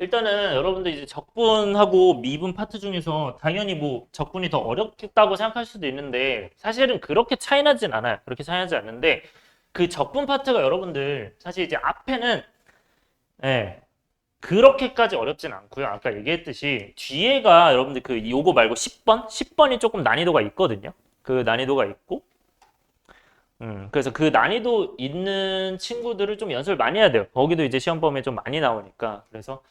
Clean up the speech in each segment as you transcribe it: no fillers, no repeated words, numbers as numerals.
일단은 여러분들 이제 적분하고 미분 파트 중에서 당연히 뭐 적분이 더 어렵겠다고 생각할 수도 있는데 사실은 그렇게 차이 나진 않아요. 그렇게 차이 나지 않는데 그 적분 파트가 여러분들 사실 이제 앞에는 예, 그렇게까지 어렵진 않고요. 아까 얘기했듯이 뒤에가 여러분들 그 요거 말고 10번? 10번이 조금 난이도가 있거든요. 그 난이도가 있고 그래서 그 난이도 있는 친구들을 좀 연습을 많이 해야 돼요. 거기도 이제 시험 범위에 좀 많이 나오니까. 그래서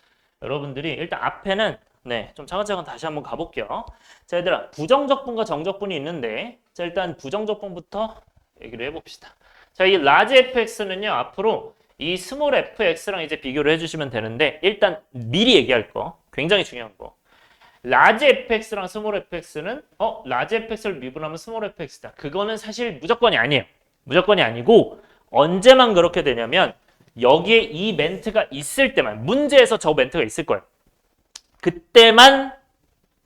여러분들이 일단 앞에는 네, 좀 차근차근 다시 한번 가볼게요. 자, 얘들아, 부정적분과 정적분이 있는데, 자, 일단 부정적분부터 얘기를 해봅시다. 자, 이 라지 fx는요, 앞으로 이 스몰 fx랑 이제 비교를 해주시면 되는데, 일단 미리 얘기할 거, 굉장히 중요한 거. 라지 fx랑 스몰 fx는, 라지 fx를 미분하면 스몰 fx다. 그거는 사실 무조건이 아니에요. 무조건이 아니고, 언제만 그렇게 되냐면, 여기에 이 멘트가 있을 때만, 문제에서 저 멘트가 있을 거예요. 그때만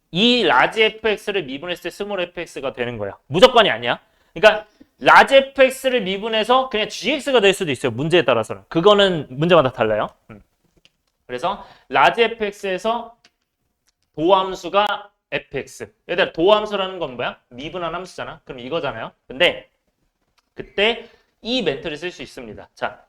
이 라지 fx를 미분했을 때 스몰 fx가 되는 거야. 무조건이 아니야. 그러니까 라지 fx를 미분해서 그냥 gx가 될 수도 있어요. 문제에 따라서는. 그거는 문제마다 달라요. 그래서 라지 fx에서 도함수가 fx. 얘들아, 도함수라는 건 뭐야? 미분한 함수잖아. 그럼 이거잖아요. 근데 그때 이 멘트를 쓸 수 있습니다. 자,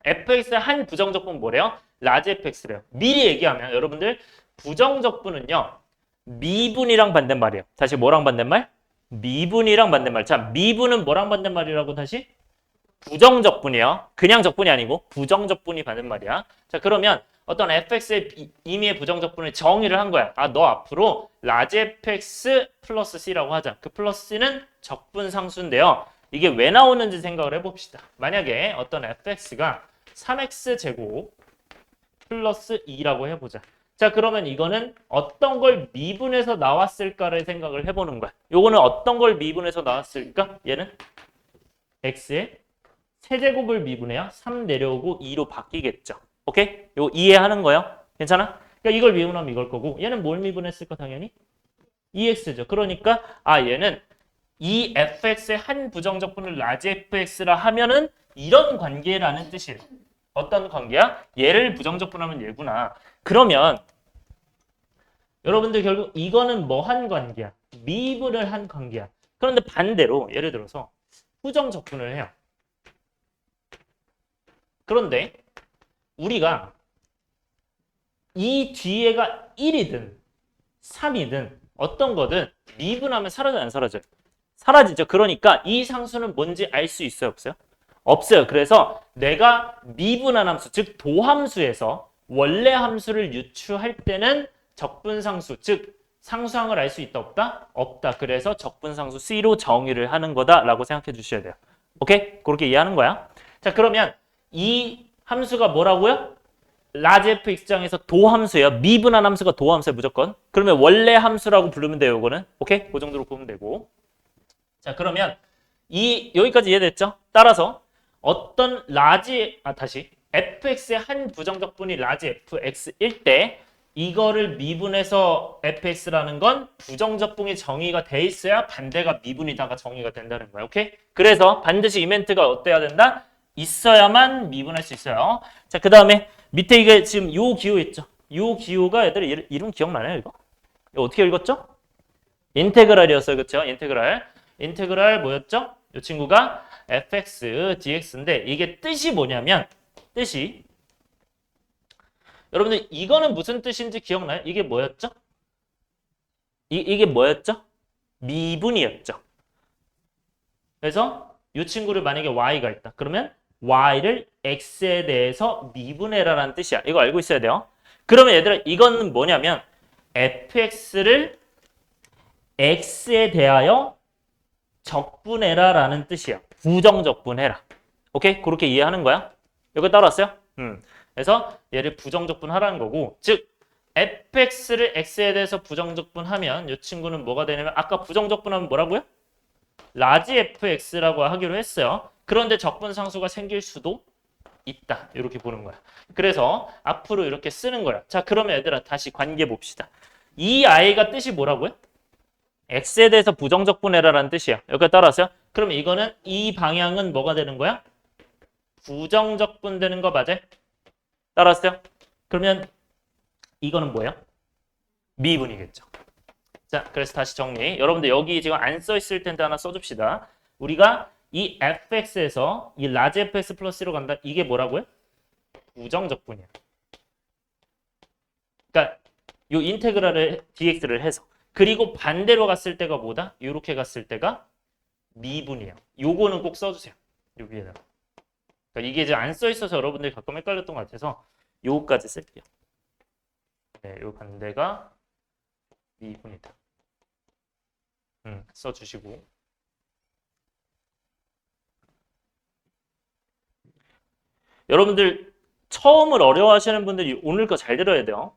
fx의 한 부정적분 뭐래요? 라지 fx래요. 미리 얘기하면 여러분들 부정적분은요. 미분이랑 반대말이에요. 다시 뭐랑 반대말? 미분이랑 반대말. 자, 미분은 뭐랑 반대말이라고 다시? 부정적분이요. 그냥 적분이 아니고 부정적분이 반대말이야. 자, 그러면 어떤 fx의 임의의 부정적분을 정의를 한 거야. 아, 너 앞으로 라지 fx 플러스 c라고 하자. 그 플러스 c는 적분상수인데요. 이게 왜 나오는지 생각을 해봅시다. 만약에 어떤 fx가 3x제곱 플러스 2라고 해보자. 자, 그러면 이거는 어떤 걸 미분해서 나왔을까를 생각을 해보는 거야. 요거는 어떤 걸 미분해서 나왔을까? 얘는 x의 세제곱을 미분해야 3 내려오고 2로 바뀌겠죠. 오케이? 요 이해하는 거예요? 괜찮아? 그러니까 이걸 미분하면 이걸 거고 얘는 뭘 미분했을까 당연히? 2x죠. 그러니까 얘는 이 fx의 한 부정적분을 라지 fx라 하면은 이런 관계라는 뜻이에요. 어떤 관계야? 얘를 부정적분하면 얘구나. 그러면 여러분들 결국 이거는 뭐 한 관계야? 미분을 한 관계야. 그런데 반대로 예를 들어서 부정적분을 해요. 그런데 우리가 이 뒤에가 1이든 3이든 어떤 거든 미분하면 사라져 안 사라져요? 사라지죠. 그러니까 이 상수는 뭔지 알 수 있어요? 없어요? 없어요. 그래서 내가 미분한 함수, 즉 도함수에서 원래 함수를 유추할 때는 적분상수, 즉 상수항을 알 수 있다 없다? 없다. 그래서 적분상수 C로 정의를 하는 거다라고 생각해 주셔야 돼요. 오케이? 그렇게 이해하는 거야. 자, 그러면 이 함수가 뭐라고요? 라지 fx장에서 도함수예요. 미분한 함수가 도함수예요. 무조건. 그러면 원래 함수라고 부르면 돼요. 이거는. 오케이? 그 정도로 보면 되고. 자, 그러면 여기까지 이해됐죠? 따라서 어떤 다시 fx의 한 부정적분이 라지 fx일 때 이거를 미분해서 fx라는 건 부정적분이 정의가 돼 있어야 반대가 미분이다가 정의가 된다는 거야. 오케이? 그래서 반드시 이 멘트가 어때야 된다? 있어야만 미분할 수 있어요. 자, 그 다음에 밑에 이게 지금 요 기호 있죠? 요 기호가 얘들 이름 기억나나요, 이거? 이거 어떻게 읽었죠? 인테그랄이었어요. 그렇죠? 인테그랄 뭐였죠? 이 친구가 fx dx인데 이게 뜻이 뭐냐면 여러분들 이거는 무슨 뜻인지 기억나요? 이게 뭐였죠? 이게 뭐였죠? 미분이었죠. 그래서 이 친구를 만약에 y가 있다. 그러면 y를 x에 대해서 미분해라라는 뜻이야. 이거 알고 있어야 돼요. 그러면 얘들아 이거는 뭐냐면 fx를 x에 대하여 적분해라라는 뜻이야. 부정적분해라. 오케이? 그렇게 이해하는 거야? 여기 따라왔어요? 그래서 얘를 부정적분하라는 거고 즉 fx를 x에 대해서 부정적분하면 이 친구는 뭐가 되냐면 아까 부정적분하면 뭐라고요? 라지 fx라고 하기로 했어요. 그런데 적분상수가 생길 수도 있다. 이렇게 보는 거야. 그래서 앞으로 이렇게 쓰는 거야. 자, 그러면 얘들아 다시 관계 봅시다. 이 아이가 뜻이 뭐라고요? x에 대해서 부정적분해라라는 뜻이야. 여기까지 따라왔어요? 그럼 이거는 이 방향은 뭐가 되는 거야? 부정적분 되는 거 맞아요? 따라왔어요? 그러면 이거는 뭐예요? 미분이겠죠. 자, 그래서 다시 정리. 여러분들 여기 지금 안 써 있을 텐데 하나 써줍시다. 우리가 이 fx에서 이 라지 fx 플러스 1로 간다. 이게 뭐라고요? 부정적분이야. 그러니까 요 인테그랄을 dx를 해서 그리고 반대로 갔을 때가 뭐다? 요렇게 갔을 때가 미분이에요. 요거는 꼭 써주세요. 여기에다가. 그러니까 이게 이제 안 써 있어서 여러분들이 가끔 헷갈렸던 것 같아서 요거까지 쓸게요. 네, 요 반대가 미분이다. 써주시고. 여러분들 처음을 어려워하시는 분들이 오늘 거 잘 들어야 돼요.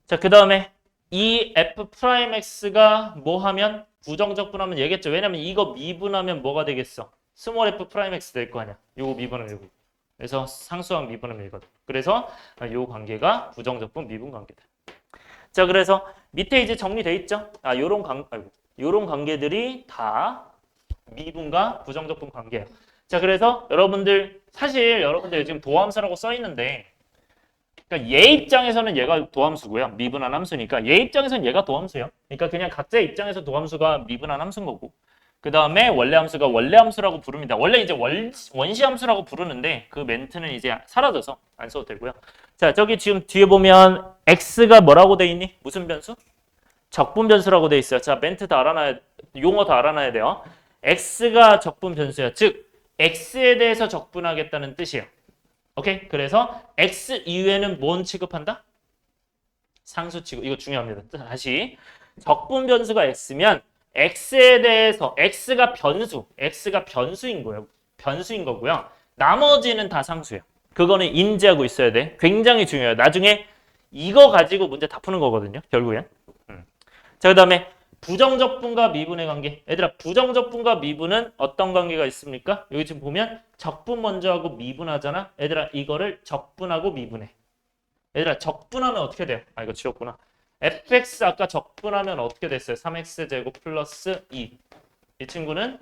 자, 그 다음에 이 f'x가 뭐 하면 부정적분하면 얘기했죠. 왜냐면 이거 미분하면 뭐가 되겠어? 스몰 f'x 될 거 아니야. 요거 미분하면 요거. 그래서 상수항 미분하면 이거든. 그래서 요 관계가 부정적분 미분 관계다. 자, 그래서 밑에 이제 정리돼 있죠. 요런 관계들이 다 미분과 부정적분 관계예요. 자, 그래서 여러분들 사실 여러분들 지금 도함수라고 써 있는데 그러니까 얘 입장에서는 얘가 도함수고요. 미분한 함수니까 얘 입장에서는 얘가 도함수예요. 그러니까 그냥 각자의 입장에서 도함수가 미분한 함수인 거고 그 다음에 원래 함수가 원래 함수라고 부릅니다. 원래 이제 원시 함수라고 부르는데 그 멘트는 이제 사라져서 안 써도 되고요. 자, 저기 지금 뒤에 보면 x가 뭐라고 돼 있니? 무슨 변수? 적분 변수라고 돼 있어요. 자, 멘트 다 알아놔야 용어 다 알아놔야 돼요. x가 적분 변수야. 즉 x에 대해서 적분하겠다는 뜻이에요. 오케이? 그래서 x 이후에는 뭔 취급한다? 상수 취급. 이거 중요합니다. 다시 적분 변수가 x면 x에 대해서 x가 변수인 거예요. 변수인 거고요. 나머지는 다 상수예요. 그거는 인지하고 있어야 돼. 굉장히 중요해요. 나중에 이거 가지고 문제 다 푸는 거거든요. 결국엔. 자, 그 다음에 부정적분과 미분의 관계. 얘들아, 부정적분과 미분은 어떤 관계가 있습니까? 여기 지금 보면 적분 먼저 하고 미분하잖아. 얘들아, 이거를 적분하고 미분해. 얘들아, 적분하면 어떻게 돼요? 아, 이거 지웠구나. fx 아까 적분하면 어떻게 됐어요? 3x제곱 플러스 2. 이 친구는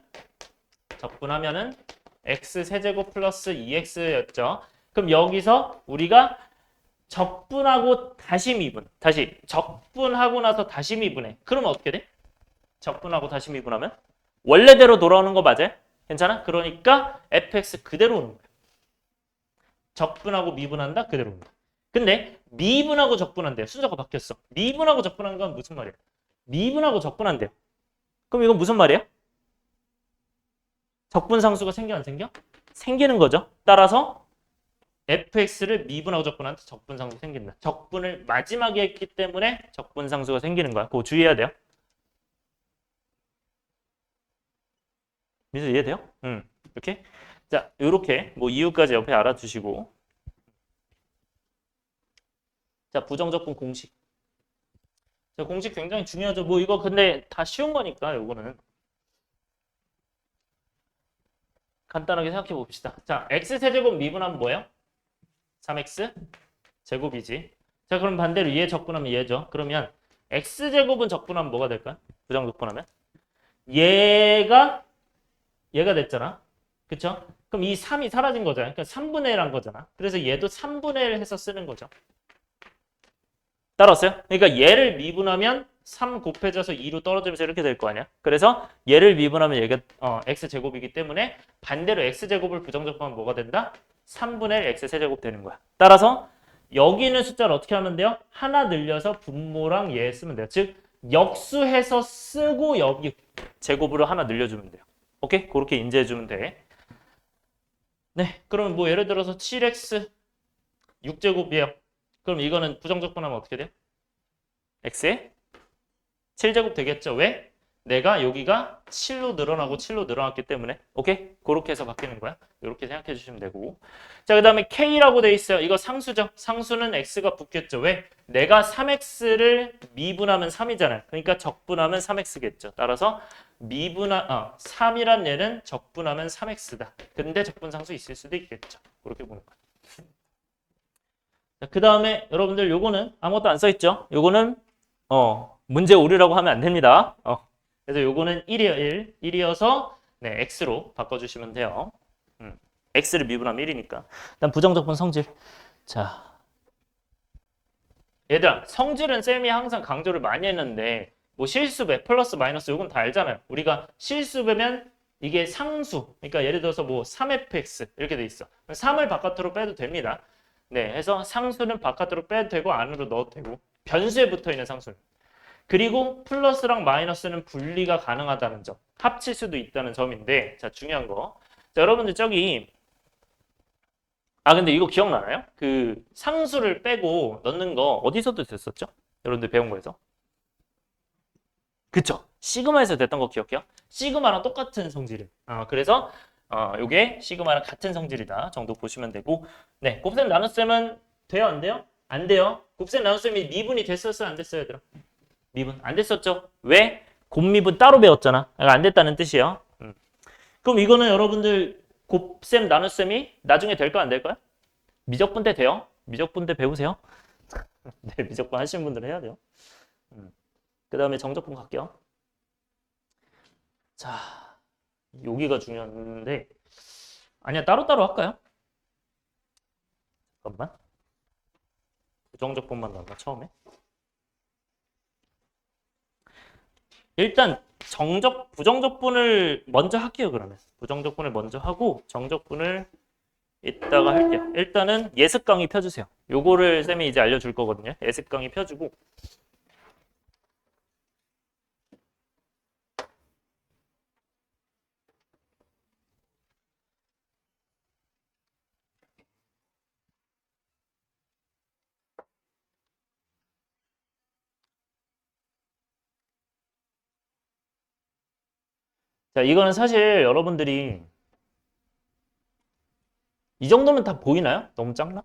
적분하면은 x세제곱 플러스 2x였죠. 그럼 여기서 우리가 적분하고 다시 미분. 다시 적분하고 나서 다시 미분해. 그러면 어떻게 돼? 적분하고 다시 미분하면 원래대로 돌아오는 거 맞아요? 괜찮아? 그러니까 fx 그대로 오는 거예요. 적분하고 미분한다? 그대로 옵니다. 근데 미분하고 적분한대요. 순서가 바뀌었어. 미분하고 적분한 건 무슨 말이야? 미분하고 적분한대요. 그럼 이건 무슨 말이야? 적분상수가 생겨 안 생겨? 생기는 거죠. 따라서 fx를 미분하고 적분한테 적분상수 생긴다. 적분을 마지막에 했기 때문에 적분상수가 생기는 거야. 그거 주의해야 돼요. 미수 이해돼요? 이렇게. 자, 요렇게 뭐 이유까지 옆에 알아두시고. 자, 부정적분 공식. 자, 공식 굉장히 중요하죠. 뭐 이거 근데 다 쉬운 거니까 요거는 간단하게 생각해 봅시다. 자, x세제곱 미분하면 뭐예요? 3x 제곱이지. 자, 그럼 반대로 얘 적분하면 얘죠. 그러면 x제곱은 적분하면 뭐가 될까요? 부정적분하면 얘가 됐잖아. 그쵸? 그럼 이 3이 사라진 거잖아. 그러니까 3분의 1 한 거잖아. 그래서 얘도 3분의 1 해서 쓰는 거죠. 따라왔어요? 그러니까 얘를 미분하면 3 곱해져서 2로 떨어지면서 이렇게 될 거 아니야. 그래서 얘를 미분하면 얘가 x제곱이기 때문에 반대로 x제곱을 부정적분하면 뭐가 된다? 3분의 1 x세제곱 되는 거야. 따라서 여기 있는 숫자를 어떻게 하면 돼요? 하나 늘려서 분모랑 얘 쓰면 돼요. 즉 역수해서 쓰고 여기 제곱으로 하나 늘려주면 돼요. 오케이? 그렇게 인지해주면 돼. 네, 그러면 뭐 예를 들어서 7x 6제곱이에요. 그럼 이거는 부정적분하면 어떻게 돼요? x에 7제곱 되겠죠? 왜? 내가 여기가 7로 늘어나고 7로 늘어났기 때문에. 오케이? 그렇게 해서 바뀌는 거야. 이렇게 생각해 주시면 되고. 자, 그 다음에 k라고 돼 있어요. 이거 상수죠. 상수는 x가 붙겠죠. 왜? 내가 3x를 미분하면 3이잖아요. 그러니까 적분하면 3x겠죠. 따라서 3이란 얘는 적분하면 3x다. 근데 적분상수 있을 수도 있겠죠. 그렇게 보는 거야. 자, 그 다음에 여러분들 요거는 아무것도 안 써있죠. 요거는 문제 오류라고 하면 안 됩니다. 그래서 요거는 1이에요. 1이어서 네, x로 바꿔주시면 돼요. x를 미분하면 1이니까. 일단 부정적분 성질. 자, 얘들아, 성질은 쌤이 항상 강조를 많이 했는데 뭐 실수배, 플러스, 마이너스 이건 다 알잖아요. 우리가 실수배면 이게 상수, 그러니까 예를 들어서 뭐 3fx 이렇게 돼 있어. 3을 바깥으로 빼도 됩니다. 네, 해서 상수는 바깥으로 빼도 되고 안으로 넣어도 되고 변수에 붙어 있는 상수는. 그리고 플러스랑 마이너스는 분리가 가능하다는 점, 합칠 수도 있다는 점인데, 자, 중요한 거. 자, 여러분들 저기 근데 이거 기억나나요? 그 상수를 빼고 넣는 거 어디서도 됐었죠? 여러분들 배운 거에서. 그쵸? 시그마에서 됐던 거 기억해요? 시그마랑 똑같은 성질이에요. 그래서 요게 시그마랑 같은 성질이다 정도 보시면 되고, 네, 곱셈 나눗셈은 돼요, 안 돼요? 안 돼요. 곱셈 나눗셈이 미분이 됐었어요, 안 됐어요, 얘들아? 미분 안 됐었죠? 왜? 곱미분 따로 배웠잖아. 안 됐다는 뜻이에요. 그럼 이거는 여러분들 곱셈 나눗셈이 나중에 될까 안 될까요? 미적분 때 돼요. 미적분 때 배우세요. 네, 미적분 하시는 분들은 해야 돼요. 그 다음에 정적분 갈게요. 자, 여기가 중요한데 아니야, 따로따로 할까요? 잠깐만. 부정적분만 나온다, 처음에. 일단 부정적분을 먼저 할게요, 그러면. 부정적분을 먼저 하고 정적분을 이따가 할게요. 일단은 예습 강의 펴주세요. 요거를 쌤이 이제 알려줄 거거든요. 예습 강의 펴주고. 자, 이거는 사실 여러분들이 이 정도면 다 보이나요? 너무 작나?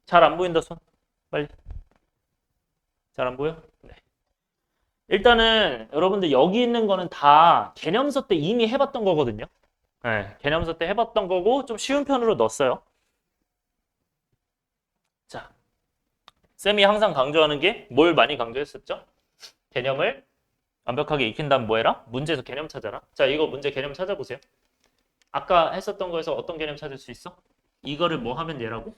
잘 안 보인다, 손. 빨리. 잘 안 보여? 네. 일단은 여러분들 여기 있는 거는 다 개념서 때 이미 해봤던 거거든요. 네, 개념서 때 해봤던 거고 좀 쉬운 편으로 넣었어요. 자, 쌤이 항상 강조하는 게 뭘 많이 강조했었죠? 개념을 완벽하게 익힌 다음 뭐 해라? 문제에서 개념 찾아라. 자, 이거 문제 개념 찾아보세요. 아까 했었던 거에서 어떤 개념 찾을 수 있어? 이거를 뭐 하면 얘라고?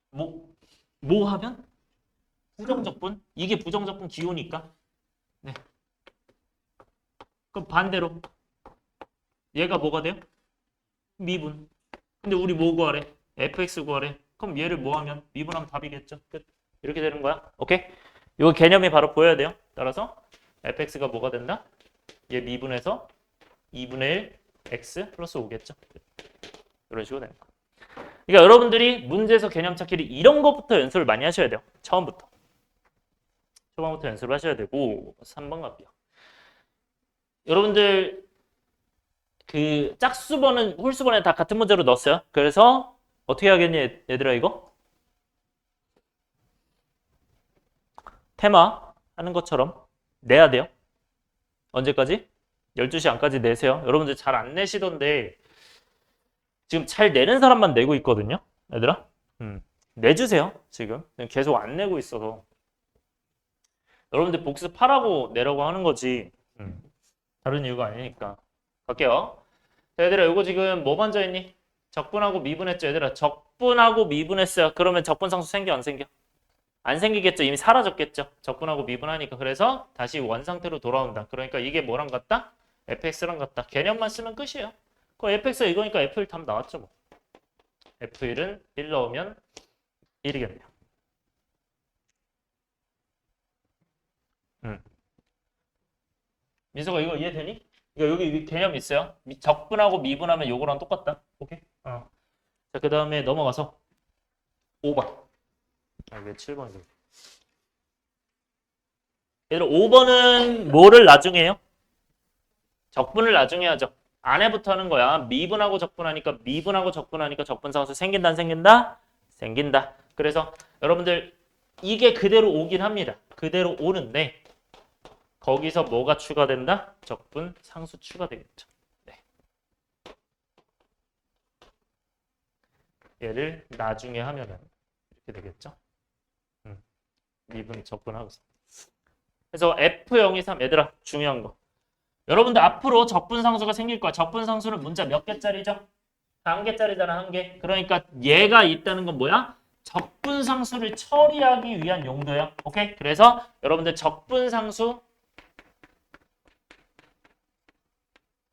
뭐 하면? 부정적분? 이게 부정적분 기호니까. 네. 그럼 반대로 얘가 뭐가 돼요? 미분. 근데 우리 뭐 구하래? fx 구하래. 그럼 얘를 뭐 하면? 미분하면 답이겠죠. 끝. 이렇게 되는 거야. 오케이? 요 개념이 바로 보여야 돼요. 따라서 fx가 뭐가 된다? 얘 미분해서 2분의 1 x 플러스 5겠죠. 이런 식으로 되는 거. 그러니까 여러분들이 문제에서 개념 찾기를 이런 것부터 연습을 많이 하셔야 돼요. 처음부터. 초반부터 연습을 하셔야 되고 3번 갈게요. 여러분들 그 짝수번은 홀수번에 다 같은 문제로 넣었어요. 그래서 어떻게 하겠니 얘들아 이거? 테마 하는 것처럼 내야 돼요. 언제까지? 12시 안까지 내세요. 여러분들 잘 안 내시던데 지금 잘 내는 사람만 내고 있거든요. 얘들아. 내주세요. 지금 계속 안 내고 있어서. 여러분들 복습하라고 내라고 하는 거지. 다른 이유가 아니니까. 갈게요. 자, 얘들아 이거 지금 뭐 먼저 했니? 적분하고 미분했죠. 얘들아 적분하고 미분했어요. 그러면 적분상수 생겨 안 생겨? 안 생기겠죠. 이미 사라졌겠죠. 적분하고 미분하니까. 그래서 다시 원상태로 돌아온다. 그러니까 이게 뭐랑 같다? fx랑 같다. 개념만 쓰면 끝이에요. 그 fx가 이거니까 f1 답 나왔죠. 뭐. f1은 1 넣으면 1이겠네요. 민서가 이거 이해되니? 이거 여기 개념 있어요. 적분하고 미분하면 요거랑 똑같다. 오케이? 자, 그 다음에 넘어가서 5번. 왜 7번이죠? 얘들아 5번은 뭐를 나중에 해요? 적분을 나중에 하죠. 안에부터 하는 거야. 미분하고 적분하니까 미분하고 적분하니까 적분상수 생긴다 안 생긴다? 생긴다. 그래서 여러분들 이게 그대로 오긴 합니다. 그대로 오는데 거기서 뭐가 추가된다? 적분 상수 추가되겠죠. 네. 얘를 나중에 하면은 이렇게 되겠죠. 미분 적분하고서. 그래서 F0, 2, 3 얘들아 중요한 거. 여러분들 앞으로 적분상수가 생길 거야. 적분상수는 문자 몇 개짜리죠? 한 개짜리잖아, 한 개. 그러니까 얘가 있다는 건 뭐야? 적분상수를 처리하기 위한 용도야. 오케이? 그래서 여러분들 적분상수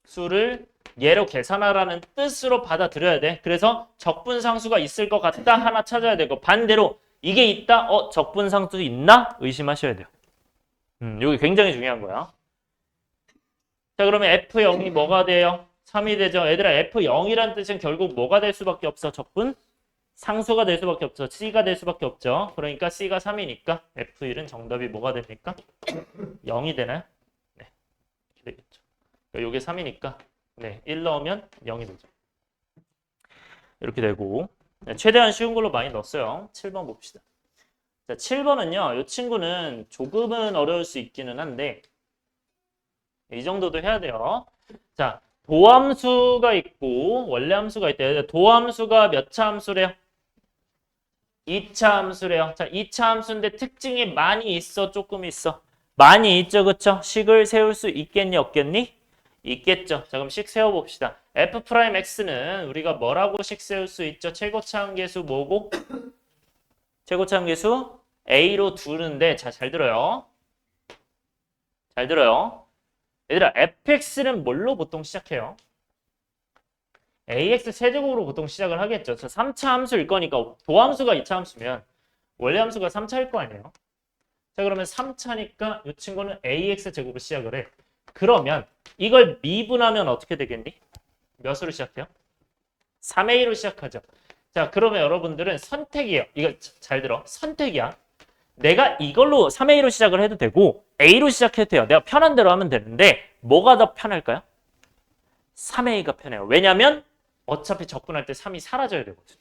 수를 얘로 계산하라는 뜻으로 받아들여야 돼. 그래서 적분상수가 있을 것 같다 하나 찾아야 되고 반대로 이게 있다? 적분상수 있나? 의심하셔야 돼요. 이게 굉장히 중요한 거야. 자, 그러면 F0이 뭐가 돼요? 3이 되죠. 얘들아, F0이란 뜻은 결국 뭐가 될 수밖에 없어? 적분? 상수가 될 수밖에 없죠. C가 될 수밖에 없죠. 그러니까 C가 3이니까 F1은 정답이 뭐가 됩니까? 0이 되나요? 네. 이렇게 되겠죠. 요게 3이니까 네, 1 넣으면 0이 되죠. 이렇게 되고 네, 최대한 쉬운 걸로 많이 넣었어요. 7번 봅시다. 자, 7번은요. 이 친구는 조금은 어려울 수 있기는 한데 이 정도도 해야 돼요. 자, 도함수가 있고 원래 함수가 있대요. 도함수가 몇 차 함수래요? 2차 함수래요. 자, 2차 함수인데 특징이 많이 있어, 조금 있어? 많이 있죠, 그쵸? 식을 세울 수 있겠니, 없겠니? 있겠죠. 자, 그럼 식 세워봅시다. F'X는 우리가 뭐라고 식 세울 수 있죠? 최고차함계수 뭐고? 최고차함계수 A로 두는데, 자, 잘 들어요. 잘 들어요. 얘들아, fx는 뭘로 보통 시작해요? ax 세제곱으로 보통 시작을 하겠죠. 자, 3차 함수일 거니까 도함수가 2차 함수면 원래 함수가 3차일 거 아니에요. 자, 그러면 3차니까 이 친구는 ax 제곱으로 시작을 해. 그러면 이걸 미분하면 어떻게 되겠니? 몇으로 시작해요? 3a로 시작하죠. 자, 그러면 여러분들은 선택이에요. 이거 잘 들어. 선택이야. 내가 이걸로 3a로 시작을 해도 되고 a로 시작해도 돼요. 내가 편한 대로 하면 되는데 뭐가 더 편할까요? 3a가 편해요. 왜냐면 어차피 적분할 때 3이 사라져야 되거든.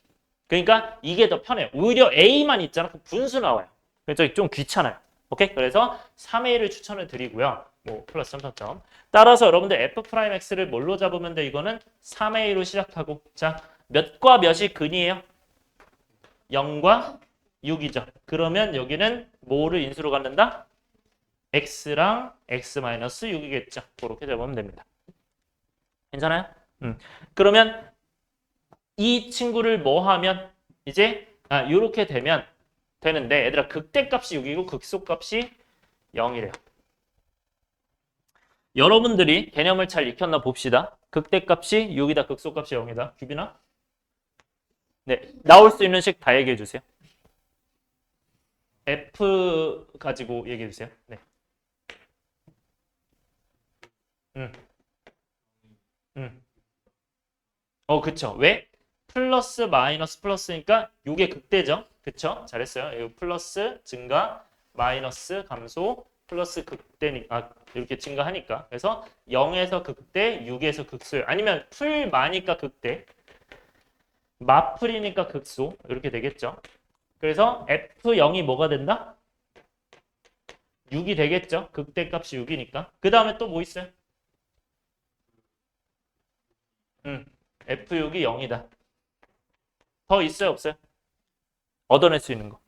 그러니까 이게 더 편해요. 오히려 a만 있잖아. 그럼 분수 나와요. 그래서 좀 귀찮아요. 오케이? 그래서 3a를 추천을 드리고요. 뭐 플러스 3점. 따라서 여러분들 f'x를 뭘로 잡으면 돼? 이거는 3a로 시작하고 자, 몇과 몇이 근이에요? 0과 6이죠. 그러면 여기는 뭐를 인수로 갖는다? x랑 x-6이겠죠. 그렇게 잡으면 됩니다. 괜찮아요? 그러면 이 친구를 뭐 하면 이제 이렇게 되면 되는데 얘들아 극대값이 6이고 극소값이 0이래요. 여러분들이 개념을 잘 익혔나 봅시다. 극대값이 6이다. 극소값이 0이다. 규빈아? 네, 나올 수 있는 식 다 얘기해 주세요. F 가지고 얘기해 주세요. 네. 그쵸. 왜? 플러스 마이너스 플러스니까 요게 극대죠. 그쵸? 잘했어요. 이 플러스 증가, 마이너스 감소, 플러스 극대니까 이렇게 증가하니까. 그래서 0에서 극대, 6에서 극소. 아니면 풀 마니까 극대, 마풀이니까 극소. 이렇게 되겠죠. 그래서 F0이 뭐가 된다? 6이 되겠죠. 극대값이 6이니까. 그 다음에 또 뭐 있어요? F6이 0이다. 더 있어요? 없어요? 얻어낼 수 있는 거.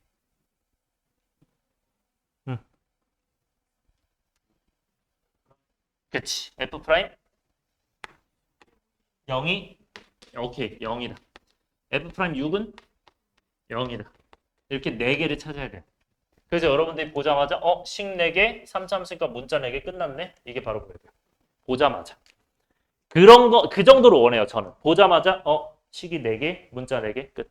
그치. F 프라임 0이 오케이 0이다. F 프라임 6은 0이다. 이렇게 4개를 찾아야 돼요. 그래서 여러분들이 보자마자 식 4개, 3차 함수니까 문자 4개 끝났네. 이게 바로 뭐예요? 보자마자. 그런 거 그 정도로 원해요, 저는. 보자마자 식이 4개, 문자 4개 끝.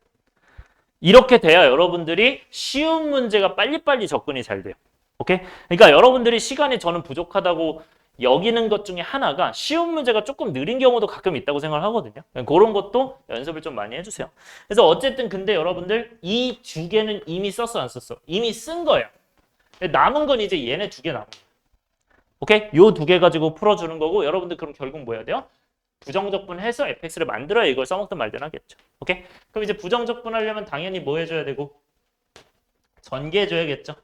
이렇게 돼야 여러분들이 쉬운 문제가 빨리빨리 접근이 잘 돼요. 오케이? 그러니까 여러분들이 시간이 저는 부족하다고 여기는 것 중에 하나가 쉬운 문제가 조금 느린 경우도 가끔 있다고 생각을 하거든요. 그런 것도 연습을 좀 많이 해주세요. 그래서 어쨌든 근데 여러분들 이 두 개는 이미 썼어 안 썼어? 이미 쓴 거예요. 남은 건 이제 얘네 2개 남은 거예요. 오케이? 요 2개 가지고 풀어주는 거고 여러분들 그럼 결국 뭐 해야 돼요? 부정적분해서 fx를 만들어야 이걸 써먹든 말든 하겠죠. 오케이? 그럼 이제 부정적분 하려면 당연히 뭐 해줘야 되고 전개해줘야겠죠.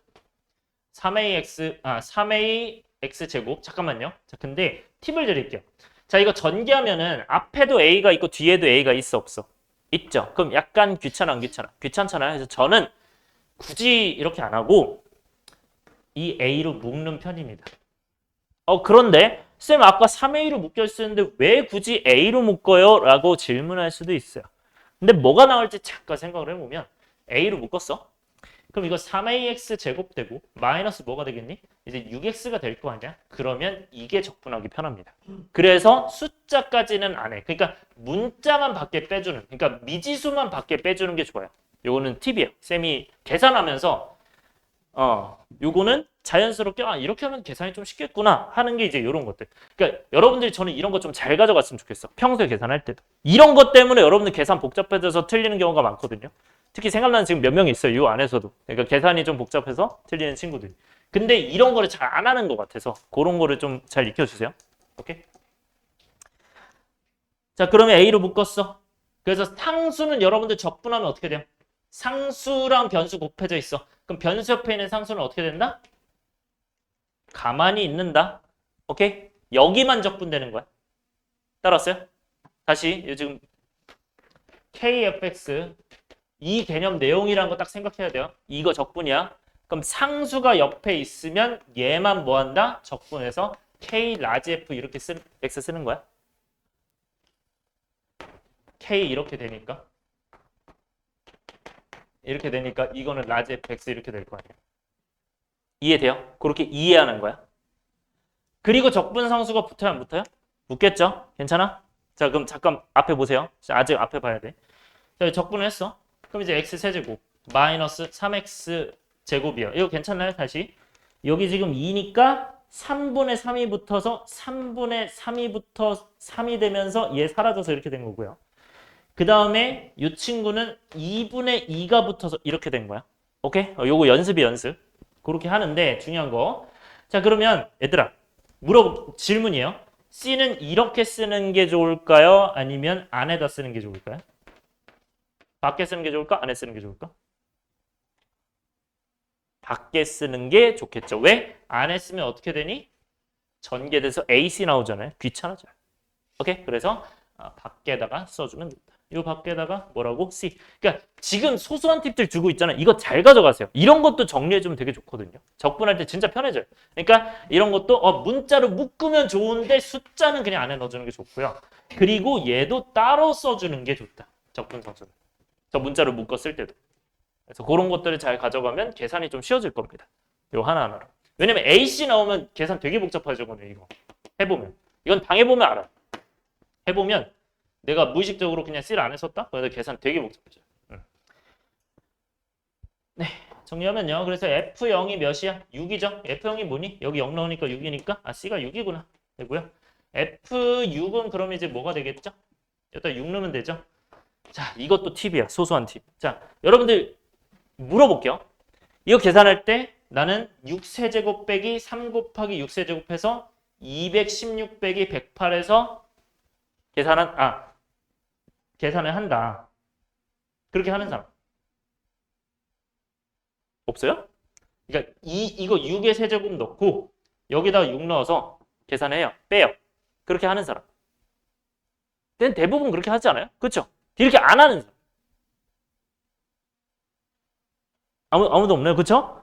3ax 제곱 잠깐만요. 자, 근데 팁을 드릴게요. 자, 이거 전개하면은 앞에도 a가 있고 뒤에도 a가 있어 없어? 있죠. 그럼 약간 귀찮아 안 귀찮아? 귀찮잖아요. 그래서 저는 굳이 이렇게 안 하고 이 a로 묶는 편입니다. 그런데 쌤 아까 3A로 묶여있었는데 왜 굳이 A로 묶어요? 라고 질문할 수도 있어요. 근데 뭐가 나올지 잠깐 생각을 해보면 A로 묶었어. 그럼 이거 3AX 제곱되고 마이너스 뭐가 되겠니? 이제 6X가 될 거 아니야? 그러면 이게 적분하기 편합니다. 그래서 숫자까지는 안 해. 그러니까 문자만 밖에 빼주는, 그러니까 미지수만 밖에 빼주는 게 좋아요. 요거는 팁이에요. 쌤이 계산하면서 요거는 자연스럽게 이렇게 하면 계산이 좀 쉽겠구나 하는 게 이제 이런 것들. 그러니까 여러분들이 저는 이런 거 좀 잘 가져갔으면 좋겠어. 평소에 계산할 때도. 이런 것 때문에 여러분들 계산 복잡해져서 틀리는 경우가 많거든요. 특히 생각나는 지금 몇 명이 있어요. 이 안에서도. 그러니까 계산이 좀 복잡해서 틀리는 친구들이. 근데 이런 거를 잘 안 하는 것 같아서 그런 거를 좀 잘 익혀주세요. 오케이? 자, 그러면 A로 묶었어. 그래서 상수는 여러분들 적분하면 어떻게 돼요? 상수랑 변수 곱해져 있어. 그럼 변수 옆에 있는 상수는 어떻게 된다? 가만히 있는다. 오케이? 여기만 적분되는 거야. 따라왔어요? 다시 지금 KFX 이 개념 내용이라는 거 딱 생각해야 돼요. 이거 적분이야. 그럼 상수가 옆에 있으면 얘만 뭐 한다? 적분해서 K 라지 F 이렇게 X 쓰는 거야. K 이렇게 되니까 이거는 라지 F X 이렇게 될 거 아니야. 이해돼요? 그렇게 이해하는 거야. 그리고 적분 상수가 붙어요, 안 붙어요? 붙겠죠? 괜찮아? 자, 그럼 잠깐 앞에 보세요. 아직 앞에 봐야 돼. 자, 적분을 했어. 그럼 이제 x 세제곱 마이너스 3x 제곱이요. 이거 괜찮나요? 다시. 여기 지금 2니까 3분의 3이 붙어서 3분의 3이 붙어 3이 되면서 얘 사라져서 이렇게 된 거고요. 그 다음에 이 친구는 2분의 2가 붙어서 이렇게 된 거야. 오케이? 요거 연습이 연습. 그렇게 하는데 중요한 거. 자, 그러면 얘들아 질문이에요. C는 이렇게 쓰는 게 좋을까요? 아니면 안에다 쓰는 게 좋을까요? 밖에 쓰는 게 좋을까? 안에 쓰는 게 좋을까? 밖에 쓰는 게 좋겠죠. 왜? 안에 쓰면 어떻게 되니? 전개돼서 AC 나오잖아요. 귀찮아져요. 오케이? 그래서 밖에다가 써주면 된다. 이 밖에다가 뭐라고? C. 그러니까 지금 소소한 팁들 주고 있잖아요. 이거 잘 가져가세요. 이런 것도 정리해주면 되게 좋거든요. 적분할 때 진짜 편해져요. 그러니까 이런 것도 문자로 묶으면 좋은데 숫자는 그냥 안에 넣어주는 게 좋고요. 그리고 얘도 따로 써주는 게 좋다. 적분 선수는. 저 문자로 묶었을 때도. 그래서 그런 것들을 잘 가져가면 계산이 좀 쉬워질 겁니다. 이거 하나하나로. 왜냐면 AC 나오면 계산 되게 복잡하거든요. 이거 해보면. 이건 당해보면 알아. 해보면 내가 무의식적으로 그냥 C를 안 했었다? 그래서 계산 되게 복잡해져요. 네, 정리하면요. 그래서 F0이 몇이야? 6이죠? F0이 뭐니? 여기 0 나오니까 6이니까 C가 6이구나. 되고요. F6은 그럼 이제 뭐가 되겠죠? 여기다 6 넣으면 되죠? 자, 이것도 팁이야. 소소한 팁. 자, 여러분들 물어볼게요. 이거 계산할 때 나는 6세제곱 빼기 3 곱하기 6세제곱해서 216 빼기 108에서 계산을 한다. 그렇게 하는 사람 없어요? 그러니까 이거 6의 세제곱 넣고 여기다가 6 넣어서 계산해요. 빼요. 그렇게 하는 사람. 대부분 그렇게 하지 않아요? 그렇죠? 이렇게 안 하는 사람. 아무도 없나요? 그렇죠?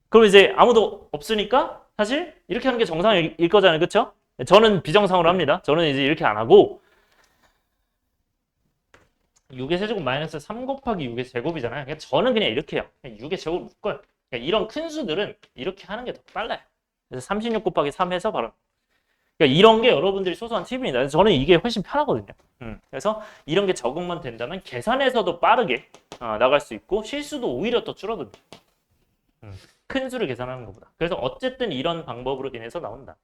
그럼 이제 아무도 없으니까 사실 이렇게 하는 게 정상일 거잖아요. 그렇죠? 저는 비정상으로 합니다. 저는 이제 이렇게 안 하고 6의 세제곱 마이너스 3 곱하기 6의 제곱이잖아요. 그러니까 저는 그냥 이렇게 해요. 그냥 6의 제곱을 묶어요. 그러니까 이런 큰 수들은 이렇게 하는 게 더 빨라요. 그래서 36 곱하기 3 해서 바로. 그러니까 이런 게 여러분들이 소소한 팁입니다. 저는 이게 훨씬 편하거든요. 그래서 이런 게 적응만 된다면 계산에서도 빠르게 나갈 수 있고 실수도 오히려 더 줄어듭니다. 큰 수를 계산하는 것보다. 그래서 어쨌든 이런 방법으로 인해서 나온다.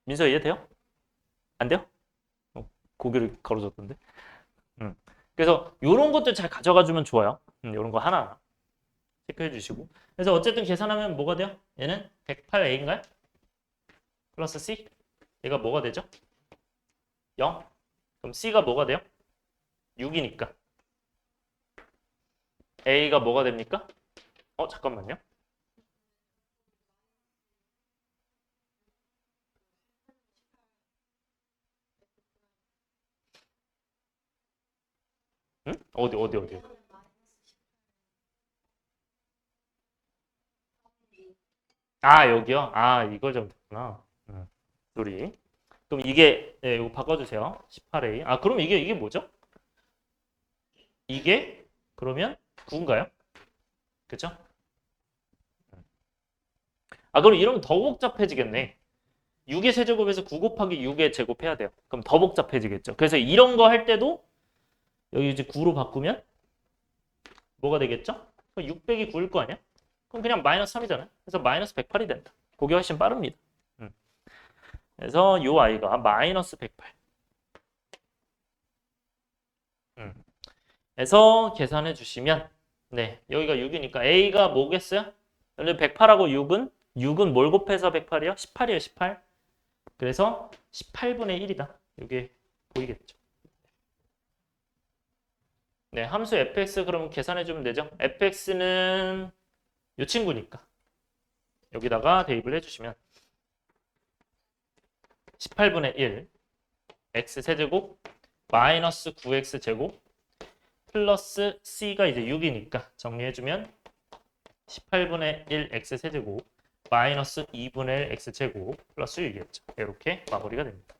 민서 이해돼요? 안 돼요? 고개를 가로졌던데. 그래서 이런 것들 잘 가져가 주면 좋아요. 이런 거 하나 체크해 주시고. 그래서 어쨌든 계산하면 뭐가 돼요? 얘는 108A인가요? 플러스 C. 얘가 뭐가 되죠? 0. 그럼 C가 뭐가 돼요? 6이니까. A가 뭐가 됩니까? 잠깐만요. 응? 어디? 아, 여기요? 아, 이걸 잘못했구나. 소리. 그럼 이게, 네, 이거 바꿔주세요. 18A. 아, 그럼 이게 뭐죠? 이게, 그러면 9인가요? 그죠? 아, 그럼 이러면 더 복잡해지겠네. 6의 세제곱에서 9 곱하기 6의 제곱해야 돼요. 그럼 더 복잡해지겠죠. 그래서 이런 거 할 때도 여기 이제 9로 바꾸면 뭐가 되겠죠? 6 빼기 9일 거 아니야? 그럼 그냥 마이너스 3이잖아요. 그래서 마이너스 108이 된다. 그게 훨씬 빠릅니다. 그래서 요 아이가 마이너스 108. 그래서 계산해 주시면 네, 여기가 6이니까 A가 뭐겠어요? 근데 108하고 6은 뭘 곱해서 108이요? 18이에요, 18. 그래서 18분의 1이다. 이게 보이겠죠? 네, 함수 fx 그럼 계산해 주면 되죠? fx는 이 친구니까 여기다가 대입을 해주시면 18분의 1 x 세제곱 마이너스 9x 제곱 플러스 c가 이제 6이니까 정리해주면 18분의 1 x 세제곱 마이너스 2분의 1 x 제곱 플러스 6이겠죠. 이렇게 마무리가 됩니다.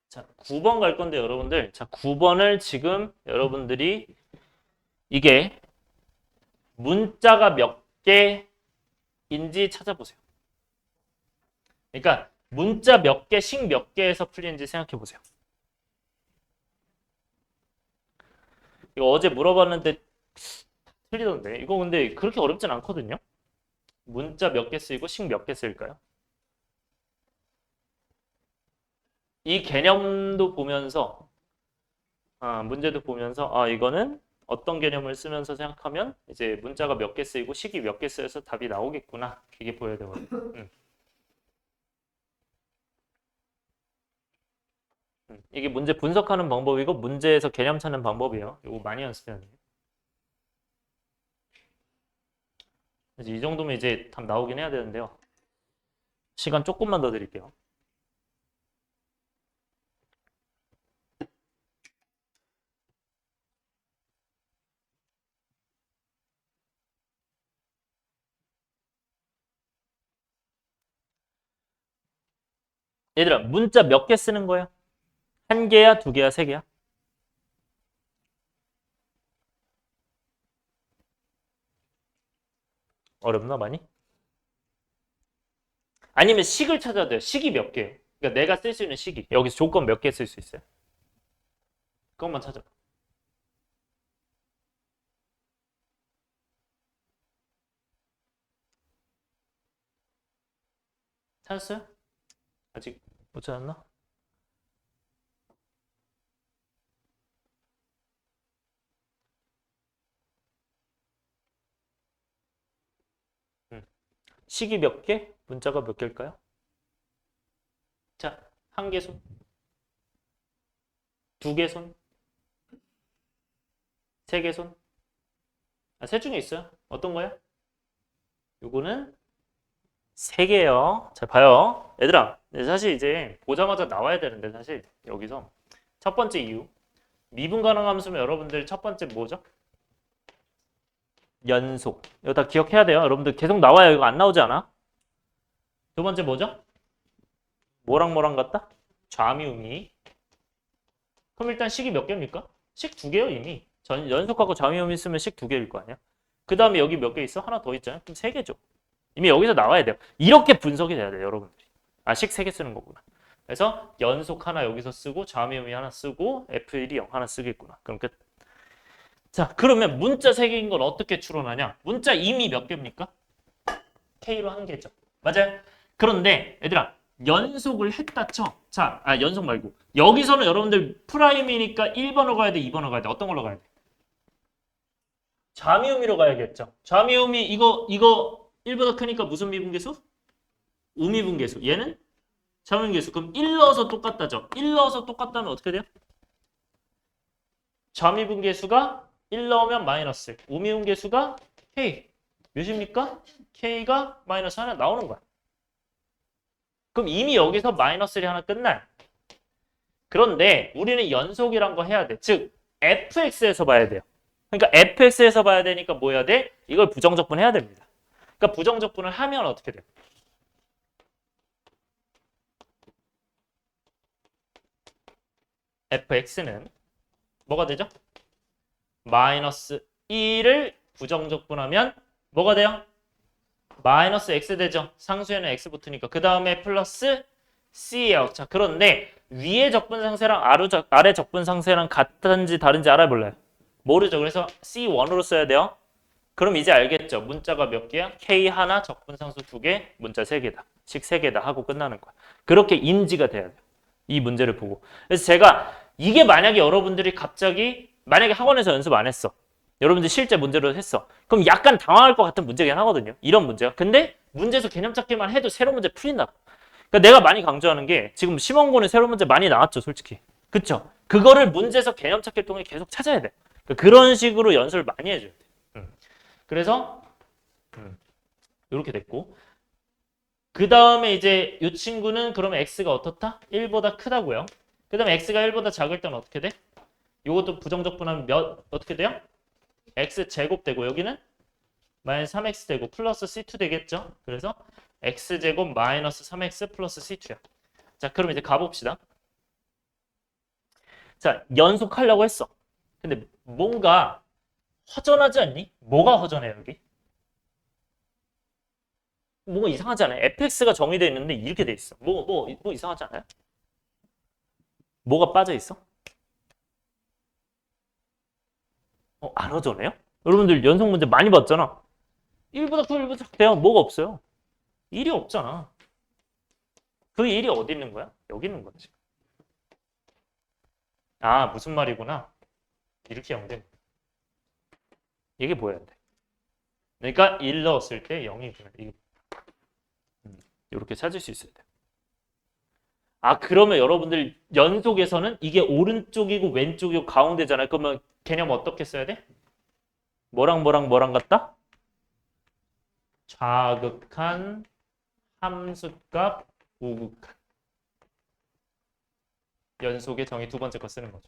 자, 9번 갈 건데 여러분들, 자, 9번을 지금 여러분들이 이게 문자가 몇 개인지 찾아보세요. 그러니까 문자 몇 개, 식 몇 개에서 풀리는지 생각해 보세요. 이거 어제 물어봤는데 틀리던데. 이거 근데 그렇게 어렵진 않거든요. 문자 몇 개 쓰이고 식 몇 개 쓰일까요? 이 개념도 보면서 문제도 보면서 이거는 어떤 개념을 쓰면서 생각하면 이제 문자가 몇 개 쓰이고 식이 몇 개 쓰여서 답이 나오겠구나. 이게 보여야 되거든요. 이게 문제 분석하는 방법이고 문제에서 개념 찾는 방법이에요. 이거 많이 연습해야 돼요. 이 정도면 이제 답 나오긴 해야 되는데요. 시간 조금만 더 드릴게요. 얘들아, 문자 몇 개 쓰는 거야? 한 개야, 두 개야, 세 개야? 어렵나 많이? 아니면 식을 찾아야 돼요. 식이 몇 개예요? 그러니까 내가 쓸 수 있는 식이 여기서 조건 몇 개 쓸 수 있어요? 그것만 찾아봐. 찾았어요? 아직 못 찾았나? 식이 몇 개? 문자가 몇 개일까요? 자, 한 개 손, 두 개 손, 세 개 손. 셋 중에 있어요. 어떤 거야? 요거는 세 개예요. 잘 봐요. 얘들아, 사실 이제 보자마자 나와야 되는데 사실 여기서 첫 번째 이유. 미분 가능 함수면 여러분들 첫 번째 뭐죠? 연속. 이거 다 기억해야 돼요. 여러분들 계속 나와요. 이거 안 나오지 않아? 두 번째 뭐죠? 뭐랑 같다? 좌미우미. 그럼 일단 식이 몇 개입니까? 식 두 개요 이미. 연속하고 좌미우미 쓰면 식 두 개일 거 아니야? 그 다음에 여기 몇 개 있어? 하나 더 있잖아요. 그럼 세 개죠. 이미 여기서 나와야 돼요. 이렇게 분석이 돼야 돼요, 여러분들이. 식 세 개 쓰는 거구나. 그래서 연속 하나 여기서 쓰고 좌미우미 하나 쓰고 F1이 0 하나 쓰겠구나. 그럼 끝. 자, 그러면 문자 세 개인 건 어떻게 추론하냐? 문자 이미 몇 개입니까? K로 한 개죠. 맞아요? 그런데 얘들아, 연속을 했다 쳐. 자, 연속 말고. 여기서는 여러분들 프라임이니까 1번으로 가야 돼, 2번으로 가야 돼. 어떤 걸로 가야 돼? 좌미우미로 가야겠죠. 좌미우미 이거 1보다 크니까 무슨 미분계수? 우미분계수. 얘는 좌미분계수. 그럼 1 넣어서 똑같다죠. 1 넣어서 똑같다면 어떻게 돼요? 좌미분계수가 1 넣으면 마이너스. 우미분계수가 K. 몇입니까? K가 마이너스 하나 나오는 거야. 그럼 이미 여기서 마이너스 1이 하나 끝나요. 그런데 우리는 연속이란 거 해야 돼. 즉 fx에서 봐야 돼요. 그러니까 fx에서 봐야 되니까 뭐 해야 돼? 이걸 부정적분 해야 됩니다. 그러니까 부정적분을 하면 어떻게 돼요? fx는 뭐가 되죠? 마이너스 1을 부정적분하면 뭐가 돼요? 마이너스 x 되죠. 상수에는 x 붙으니까. 그 다음에 플러스 c예요. 자, 그런데 위에 적분상세랑 아래 적분상세랑 같은지 다른지 알아야 몰라요? 모르죠. 그래서 c1으로 써야 돼요. 그럼 이제 알겠죠. 문자가 몇 개야? k 하나, 적분상수 2개, 문자 3개다. 식 3개다 하고 끝나는 거야. 그렇게 인지가 돼야 돼요. 이 문제를 보고. 그래서 제가 이게 만약에 여러분들이 갑자기 만약에 학원에서 연습 안 했어. 여러분들 실제 문제로 했어. 그럼 약간 당황할 것 같은 문제긴 하거든요. 이런 문제가. 근데 문제에서 개념 찾기만 해도 새로운 문제 풀린다. 그러니까 내가 많이 강조하는 게 지금 심원고는 새로운 문제 많이 나왔죠, 솔직히. 그쵸? 그거를 문제에서 개념 찾기를 통해 계속 찾아야 돼. 그러니까 그런 식으로 연습을 많이 해줘야 돼. 그래서 이렇게 됐고 그 다음에 이제 이 친구는 그러면 x가 어떻다? 1보다 크다고요. 그 다음에 x가 1보다 작을 때는 어떻게 돼? 이것도 부정적분하면 어떻게 돼요? x제곱 되고 여기는 마이너스 3x 되고 플러스 c2 되겠죠? 그래서 x제곱 마이너스 3x 플러스 c2야. 자, 그럼 이제 가봅시다. 자, 연속하려고 했어. 근데 뭔가 허전하지 않니? 뭐가 허전해 여기? 뭔가 이상하지 않아요? fx가 정의되어 있는데 이렇게 돼 있어. 뭐 이상하지 않아요? 뭐가 빠져 있어? 안 허전해요? 여러분들 연속 문제 많이 봤잖아. 1보다 커 1보다 작대요. 뭐가 없어요? 1이 없잖아. 그 1이 어디 있는 거야? 여기 있는 거지. 아, 무슨 말이구나. 이렇게 영된. 이게 보여야 돼. 그러니까 1 넣었을 때 0이구나. 이게 이렇게 찾을 수 있어야 돼. 아, 그러면 여러분들 연속에서는 이게 오른쪽이고 왼쪽이고 가운데잖아요. 그러면 개념 어떻게 써야 돼? 뭐랑 같다? 좌극한, 함수값, 우극한. 연속의 정의 두 번째 거 쓰는 거죠.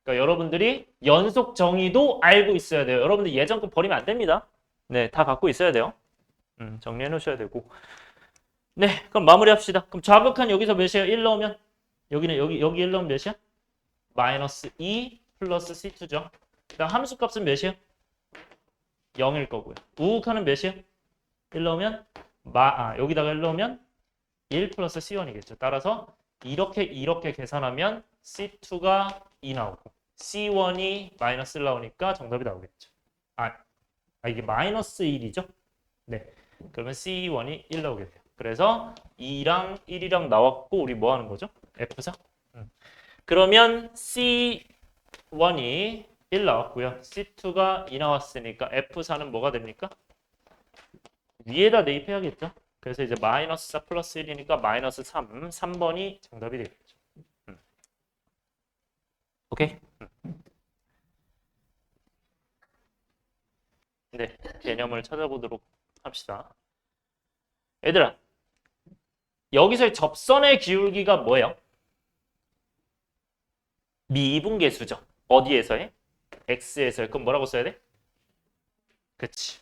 그러니까 여러분들이 연속 정의도 알고 있어야 돼요. 여러분들 예전 거 버리면 안 됩니다. 네, 다 갖고 있어야 돼요. 정리해 놓으셔야 되고. 네, 그럼 마무리합시다. 그럼 좌극한 여기서 몇이에요? 1 넣으면? 여기는 여기 1 넣으면 몇이야? 마이너스 2 플러스 C2죠. 그다음 함수값은 몇이에요? 0일 거고요. 우극한은 몇이에요? 1 넣으면 여기다가 1 넣으면 1 플러스 C1이겠죠. 따라서 이렇게 계산하면 C2가 2 나오고 C1이 마이너스 1 나오니까 정답이 나오겠죠. 이게 마이너스 1이죠? 네. 그러면 C1이 1 나오게 돼요. 그래서 2랑 1이랑 나왔고 우리 뭐 하는 거죠? F4? 그러면 C1이 1 나왔고요. C2가 2 나왔으니까 F4는 뭐가 됩니까? 위에다 대입해야겠죠? 그래서 이제 마이너스 4 플러스 1이니까 마이너스 3. 3번이 정답이 되겠죠. 오케이? 네, 개념을 찾아보도록 합시다. 얘들아, 여기서의 접선의 기울기가 뭐예요? 미분계수죠. 어디에서의? x에서의. 그럼 뭐라고 써야 돼? 그치.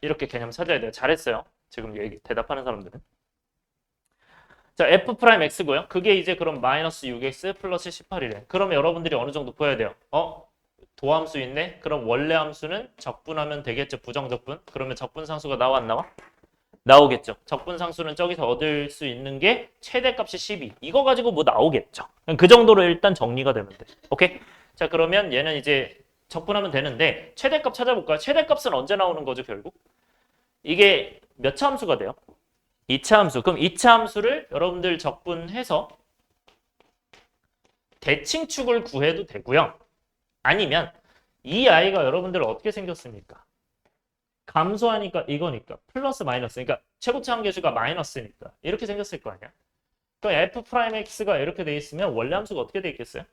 이렇게 개념 찾아야 돼요. 잘했어요. 지금 얘기 대답하는 사람들은. 자, f'x고요. 그게 이제 그럼 마이너스 6x 플러스 18이래. 그러면 여러분들이 어느 정도 보여야 돼요. 도함수 있네? 그럼 원래 함수는 적분하면 되겠죠. 부정적분. 그러면 적분상수가 나와 안 나와? 나오겠죠. 적분상수는 저기서 얻을 수 있는 게 최대값이 12. 이거 가지고 뭐 나오겠죠. 그 정도로 일단 정리가 되면 돼. 오케이? 자, 그러면 얘는 이제 적분하면 되는데 최대값 찾아볼까요? 최대값은 언제 나오는 거죠, 결국? 이게 몇 차 함수가 돼요? 2차 함수. 그럼 2차 함수를 여러분들 적분해서 대칭축을 구해도 되고요. 아니면 이 아이가 여러분들 어떻게 생겼습니까? 감소하니까 이거니까 플러스 마이너스, 그러니까 최고차 함계수가 마이너스니까 이렇게 생겼을 거 아니야. 그럼 f'x가 이렇게 돼 있으면 원래 함수가 어떻게 돼 있겠어요?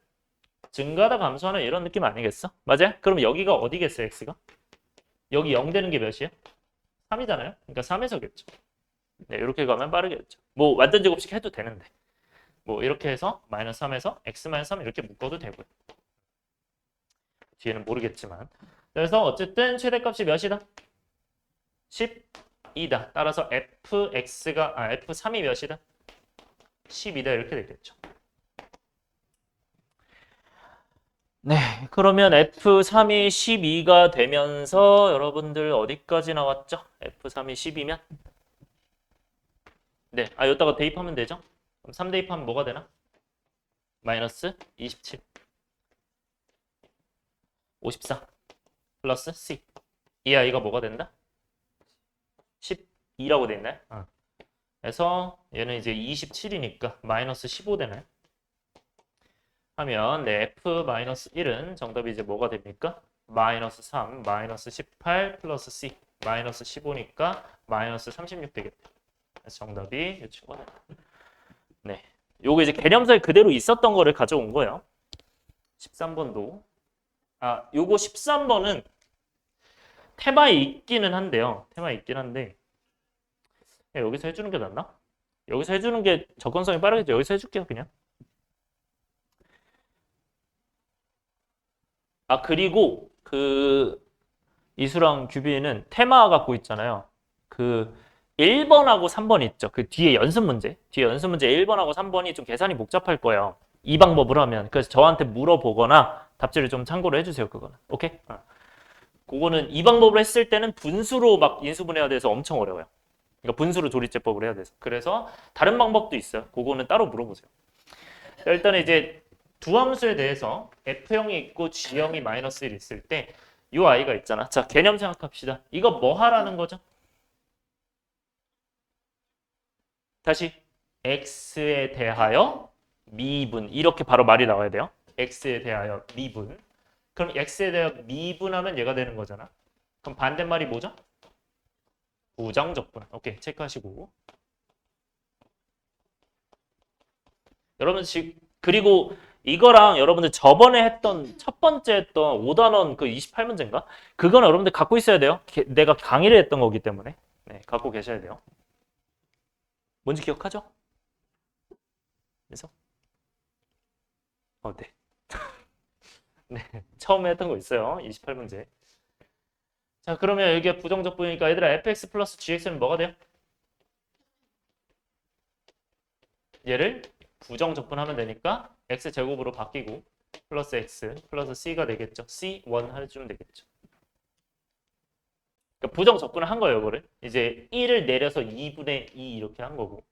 증가하다 감소하는 이런 느낌 아니겠어? 맞아요? 그럼 여기가 어디겠어요, x가? 여기 0 되는 게 몇이에요? 3이잖아요. 그러니까 3에서겠죠. 네, 이렇게 가면 빠르겠죠. 뭐 완전 제곱식 해도 되는데. 뭐 이렇게 해서 마이너스 3에서 x 마이너스 3 이렇게 묶어도 되고요. 뒤에는 모르겠지만. 그래서 어쨌든 최대값이 몇이다? 12다. 따라서 F3이 몇이다? 12다 이렇게 되겠죠. 네, 그러면 F3이 12가 되면서 여러분들 어디까지 나왔죠? F3이 12면? 네, 여기다가 대입하면 되죠? 그럼 3 대입하면 뭐가 되나? 마이너스 27, 54 플러스 C. 이 아이가 뭐가 된다? 12라고 돼 있나요? 그래서 얘는 이제 27이니까 마이너스 15 되나요? 하면 네, F-1은 정답이 이제 뭐가 됩니까? 마이너스 3, 마이너스 18 플러스 C, 마이너스 15니까 마이너스 36 되겠다. 그래서 정답이 이 친구는 네, 요거 이제 개념서에 그대로 있었던 거를 가져온 거예요. 13번도 요거 13번은 테마에 있기는 한데요. 테마에 있긴 한데 여기서 해주는 게 낫나? 여기서 해주는 게 접근성이 빠르겠죠. 여기서 해줄게요, 그냥. 그리고 그 이수랑 규빈은 테마 갖고 있잖아요. 그 1번하고 3번 있죠. 그 뒤에 연습 문제. 뒤에 연습 문제 1번하고 3번이 좀 계산이 복잡할 거예요. 이 방법을 하면. 그래서 저한테 물어보거나 답지를 좀 참고로 해주세요. 그거는. 오케이? 그거는 이 방법을 했을 때는 분수로 막 인수분해야 돼서 엄청 어려워요. 그러니까 분수로 조리제법을 해야 돼서. 그래서 다른 방법도 있어요. 그거는 따로 물어보세요. 일단 이제 두 함수에 대해서 F형이 있고 G형이 마이너스 1 있을 때 이 아이가 있잖아. 자, 개념 생각합시다. 이거 뭐 하라는 거죠? 다시 x에 대하여 미분 이렇게 바로 말이 나와야 돼요. x에 대하여 미분. 그럼 x에 대하여 미분하면 얘가 되는 거잖아. 그럼 반대말이 뭐죠? 부정적분. 오케이, 체크하시고. 여러분 지금 그리고 이거랑 여러분들 저번에 했던 첫 번째 했던 5단원 그 28문제인가? 그거는 여러분들 갖고 있어야 돼요. 내가 강의를 했던 거기 때문에. 네, 갖고 계셔야 돼요. 뭔지 기억하죠? 그래서 네. 네, 처음에 했던 거 있어요. 28문제. 자, 그러면 여기가 부정적분이니까 얘들아 fx 플러스 gx는 뭐가 돼요? 얘를 부정적분하면 되니까 x제곱으로 바뀌고 플러스 x 플러스 c가 되겠죠. c1 해주면 되겠죠. 그러니까 부정적분을 한 거예요. 이거를 이제 1을 내려서 2분의 2 이렇게 한 거고.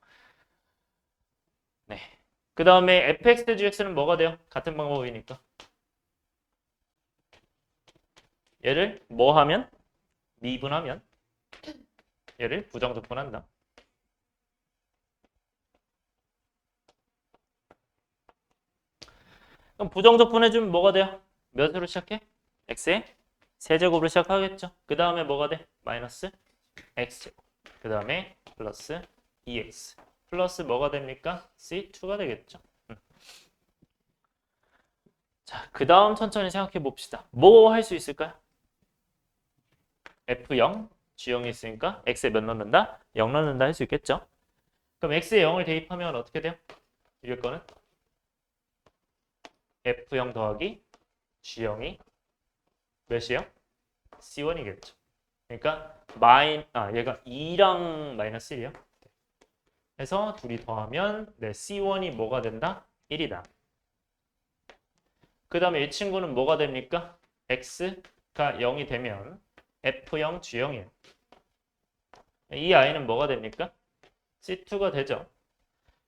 네. 그 다음에 fx 대 gx는 뭐가 돼요? 같은 방법이니까 얘를 뭐 하면? 미분하면 얘를 부정적분한다. 그럼 부정적분 해주면 뭐가 돼요? 몇으로 시작해? x의 세제곱으로 시작하겠죠. 그 다음에 뭐가 돼? 마이너스 x제곱. 그 다음에 플러스 2x. 플러스 뭐가 됩니까? c2가 되겠죠. 자, 그 다음 천천히 생각해 봅시다. 뭐 할 수 있을까요? F0, G형이 있으니까 X에 몇 넣는다? 0 넣는다 할 수 있겠죠? 그럼 X에 0을 대입하면 어떻게 돼요? 위에 거는? F0 더하기 G형이 몇이에요? C1이겠죠. 그러니까 얘가 2랑 마이너스 1이요. 그래서 둘이 더하면 C1이 뭐가 된다? 1이다. 그 다음에 이 친구는 뭐가 됩니까? X가 0이 되면 F0, G형이에요. 이 아이는 뭐가 됩니까? C2가 되죠.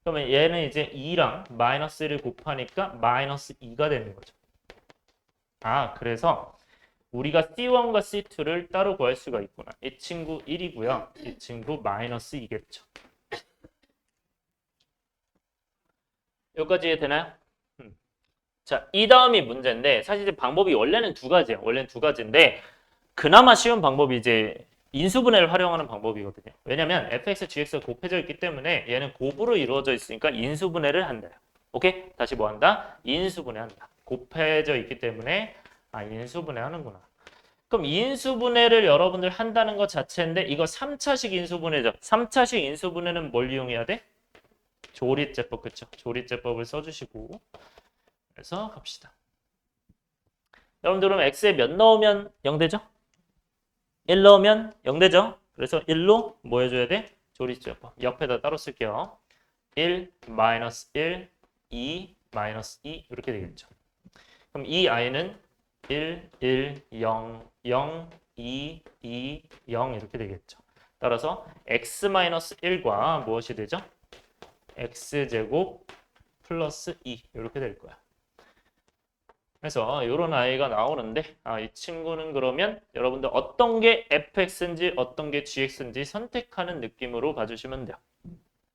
그러면 얘는 이제 2랑 마이너스 1을 곱하니까 마이너스 2가 되는 거죠. 그래서 우리가 C1과 C2를 따로 구할 수가 있구나. 이 친구 1이고요. 이 친구 마이너스 2겠죠. 여기까지 이해되나요? 자, 이 다음이 문제인데 사실 이제 방법이 원래는 두 가지예요. 원래는 두 가지인데 그나마 쉬운 방법이 이제 인수분해를 활용하는 방법이거든요. 왜냐면 fx, gx가 곱해져 있기 때문에 얘는 곱으로 이루어져 있으니까 인수분해를 한다. 오케이? 다시 뭐 한다? 인수분해한다. 곱해져 있기 때문에 인수분해 하는구나. 그럼 인수분해를 여러분들 한다는 것 자체인데 이거 3차식 인수분해죠. 3차식 인수분해는 뭘 이용해야 돼? 조리제법, 그쵸? 조리제법을 써주시고 그래서 갑시다. 여러분들 그럼 x에 몇 넣으면 0되죠? 1 넣으면 0되죠? 그래서 1로 뭐 해줘야 돼? 조리제법. 옆에다 따로 쓸게요. 1, 마이너스 1, 2, 마이너스 2 이렇게 되겠죠. 그럼 이 i는 1, 1, 0, 0, 2, 2, 0 이렇게 되겠죠. 따라서 x-1과 무엇이 되죠? x제곱 플러스 2 이렇게 될 거야. 그래서 이런 아이가 나오는데 이 친구는 그러면 여러분들 어떤 게 fx인지 어떤 게 gx인지 선택하는 느낌으로 봐주시면 돼요.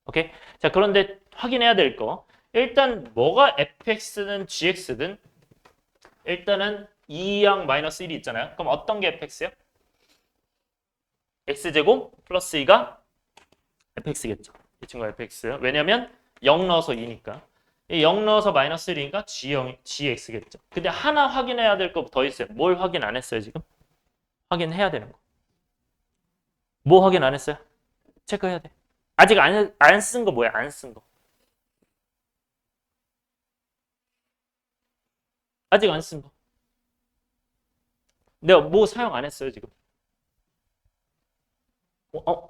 오케이? 자, 그런데 확인해야 될 거. 일단 뭐가 fx든 gx든 일단은 2양 마이너스 1이 있잖아요. 그럼 어떤 게 fx예요? x제곱 플러스 2가 fx겠죠. 이 친구가 fx. 왜냐면 0 넣어서 2니까. 0 넣어서 마이너스 1이니까 gx겠죠. 근데 하나 확인해야 될 거 더 있어요. 뭘 확인 안 했어요, 지금? 확인해야 되는 거. 뭐 확인 안 했어요? 체크해야 돼. 아직 안 쓴 거 뭐야? 안 쓴 거. 아직 안 쓴 거. 내가 뭐 사용 안 했어요, 지금?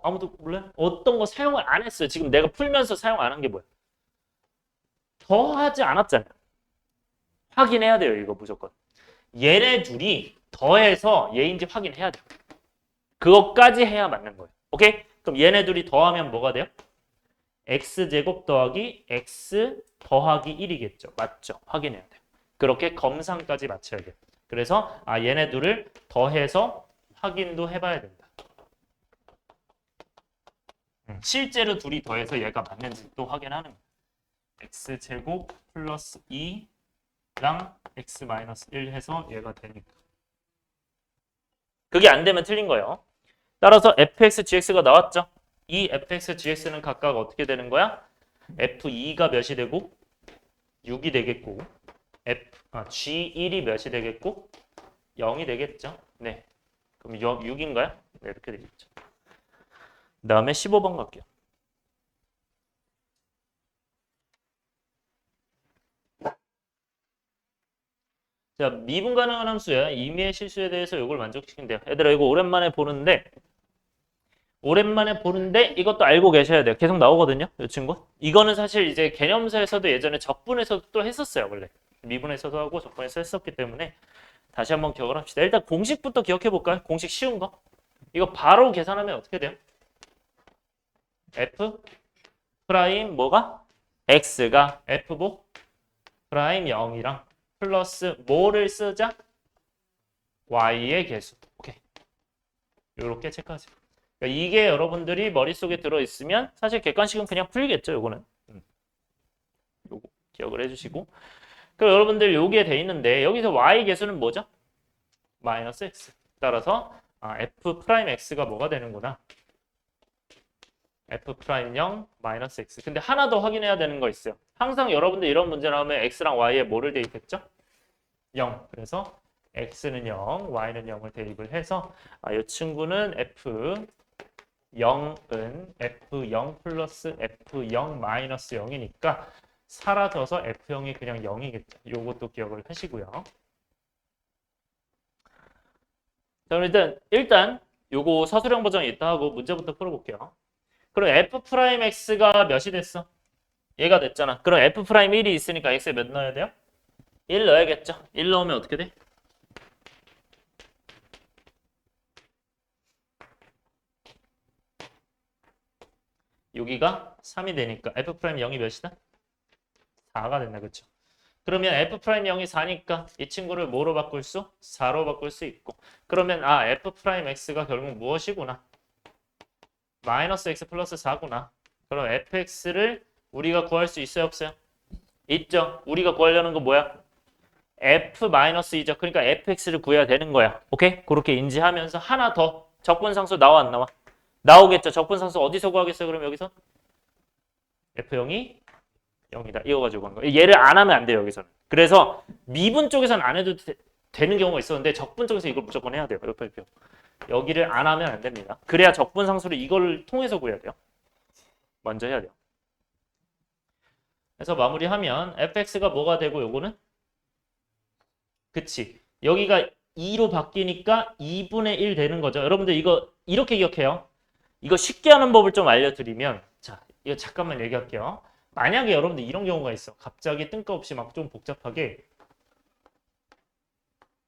아무도 몰라요? 어떤 거 사용을 안 했어요. 지금 내가 풀면서 사용 안 한 게 뭐야? 더하지 않았잖아요. 확인해야 돼요, 이거 무조건. 얘네 둘이 더해서 얘인지 확인해야 돼요. 그것까지 해야 맞는 거예요. 오케이? 그럼 얘네 둘이 더하면 뭐가 돼요? x제곱 더하기 x 더하기 1이겠죠. 맞죠? 확인해야 돼요. 그렇게 검산까지 맞춰야 돼요. 그래서 얘네 둘을 더해서 확인도 해봐야 된다. 실제로 둘이 더해서 얘가 맞는지 또 확인하는 거예요. x제곱 플러스 2랑 x 마이너스 1 해서 얘가 되니까. 그게 안 되면 틀린 거예요. 따라서 fx, gx가 나왔죠? 이 fx, gx는 각각 어떻게 되는 거야? f2가 몇이 되고 6이 되겠고 g1이 몇이 되겠고 0이 되겠죠? 네. 그럼 6인가요? 네, 이렇게 되겠죠. 그 다음에 15번 갈게요. 자, 미분 가능한 함수야. 임의의 실수에 대해서 이걸 만족시킨대요. 얘들아, 이거 오랜만에 보는데 이것도 알고 계셔야 돼요. 계속 나오거든요, 이 친구. 이거는 사실 이제 개념서에서도 예전에 적분에서도 또 했었어요, 원래. 미분에서도 하고 적분에서 했었기 때문에 다시 한번 기억을 합시다. 일단 공식부터 기억해 볼까요? 공식 쉬운 거. 이거 바로 계산하면 어떻게 돼요? f 프라임 뭐가? x가 f보 프라임 0이랑 플러스 뭐를 쓰자? y의 개수. 오케이. 이렇게 체크하세요. 그러니까 이게 여러분들이 머릿속에 들어있으면 사실 객관식은 그냥 풀리겠죠. 요거는. 요거 기억을 해주시고. 그럼 여러분들 요게 돼 있는데 여기서 y 개수는 뭐죠? 마이너스 x. 따라서 f 프라임 x가 뭐가 되는구나. f 프라임 0 마이너스 x. 근데 하나 더 확인해야 되는 거 있어요. 항상 여러분들 이런 문제 나오면 x랑 y에 뭐를 대입했죠? 0. 그래서 x는 0, y는 0을 대입을 해서 이 친구는 f 0은 f0 플러스 f0 마이너스 0이니까 사라져서 f0이 그냥 0이겠죠. 요것도 기억을 하시고요. 자, 그럼 일단 요거 서술형 버전이 있다 하고 문제부터 풀어볼게요. 그럼 f 프라임 x가 몇이 됐어? 얘가 됐잖아. 그럼 f 프라임 1이 있으니까 x에 몇 넣어야 돼요? 1 넣어야겠죠. 1 넣으면 어떻게 돼? 여기가 3이 되니까 f 프라임 0이 몇이다? 4가 된다. 그쵸? 그러면 f 프라임 0이 4니까 이 친구를 뭐로 바꿀 수? 4로 바꿀 수 있고. 그러면 f 프라임 x가 결국 무엇이구나? 마이너스 x 플러스 4구나. 그럼 fx를 우리가 구할 수 있어요, 없어요? 있죠. 우리가 구하려는 거 뭐야? f-2죠. 그러니까 fx를 구해야 되는 거야. 오케이? 그렇게 인지하면서 하나 더 적분상수 나와 안 나와? 나오겠죠. 적분상수 어디서 구하겠어요? 그럼 여기서? f0이 0이다. 이거 가지고 한 거. 얘를 안 하면 안 돼요, 여기서는. 그래서 미분 쪽에서는 안 해도 되는 경우가 있었는데 적분 쪽에서 이걸 무조건 해야 돼요. 옆에 여기를 안 하면 안 됩니다. 그래야 적분 상수를 이걸 통해서 구해야 돼요. 먼저 해야 돼요. 그래서 마무리하면 fx가 뭐가 되고 요거는 그치. 여기가 2로 바뀌니까 2분의 1 되는 거죠. 여러분들 이거 이렇게 기억해요. 이거 쉽게 하는 법을 좀 알려드리면 자, 이거 잠깐만 얘기할게요. 만약에 여러분들 이런 경우가 있어. 갑자기 뜬금없이 막 좀 복잡하게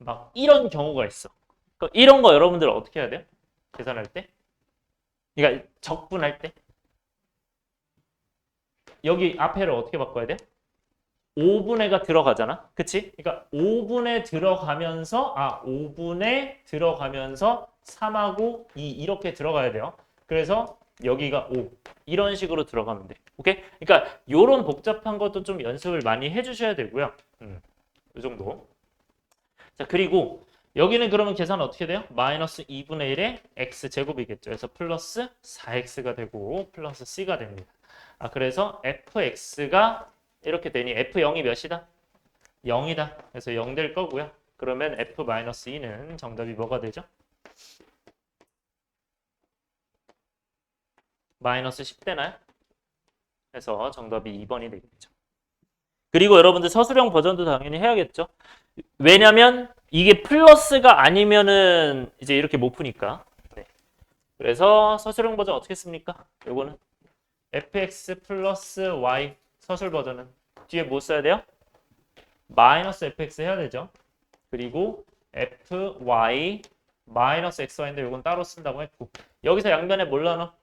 막 이런 경우가 있어. 이런 거 여러분들 어떻게 해야 돼요? 계산할 때? 그러니까 적분할 때? 여기 앞에를 어떻게 바꿔야 돼? 5분의가 들어가잖아. 그치? 그러니까 5분의 들어가면서 5분의 들어가면서 3하고 2 이렇게 들어가야 돼요. 그래서 여기가 5 이런 식으로 들어가면 돼. 오케이? 그러니까 이런 복잡한 것도 좀 연습을 많이 해주셔야 되고요. 이 정도. 자, 그리고 여기는 그러면 계산 어떻게 돼요? 마이너스 2분의 1의 x제곱이겠죠. 그래서 플러스 4x가 되고 플러스 c가 됩니다. 그래서 fx가 이렇게 되니 f0이 몇이다? 0이다. 그래서 0 될 거고요. 그러면 f-2는 정답이 뭐가 되죠? 마이너스 10 되나요? 그래서 정답이 2번이 되겠죠. 그리고 여러분들 서술형 버전도 당연히 해야겠죠. 왜냐면 이게 플러스가 아니면은 이제 이렇게 못 푸니까. 네. 그래서 서술형 버전 어떻게 씁니까? 요거는 fx 플러스 y 서술 버전은 뒤에 뭐 써야 돼요? 마이너스 fx 해야 되죠. 그리고 fy 마이너스 xy인데 요건 따로 쓴다고 했고 여기서 양변에 뭘 나눠?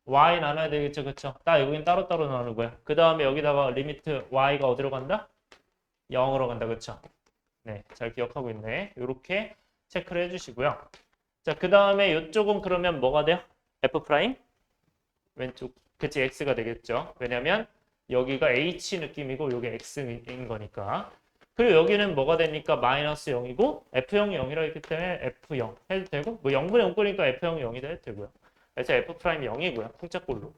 y 나눠야 되겠죠. 그쵸? 딱 여긴 따로따로 나누고요. 그 다음에 여기다가 리미트 y가 어디로 간다? 0으로 간다. 그쵸? 네, 잘 기억하고 있네. 요렇게 체크를 해주시고요. 자, 그 다음에 이쪽은 그러면 뭐가 돼요? f 프라임? 왼쪽, 그치, x가 되겠죠. 왜냐면 여기가 h 느낌이고 여기 x인 거니까. 그리고 여기는 뭐가 되니까 마이너스 0이고 f0이 0이라 했기 때문에 f0 해도 되고 뭐 0분의 0거니까 f0이 0이 해도 되고요. 그래서 f 프라임이 0이고요. 풍자꼴로.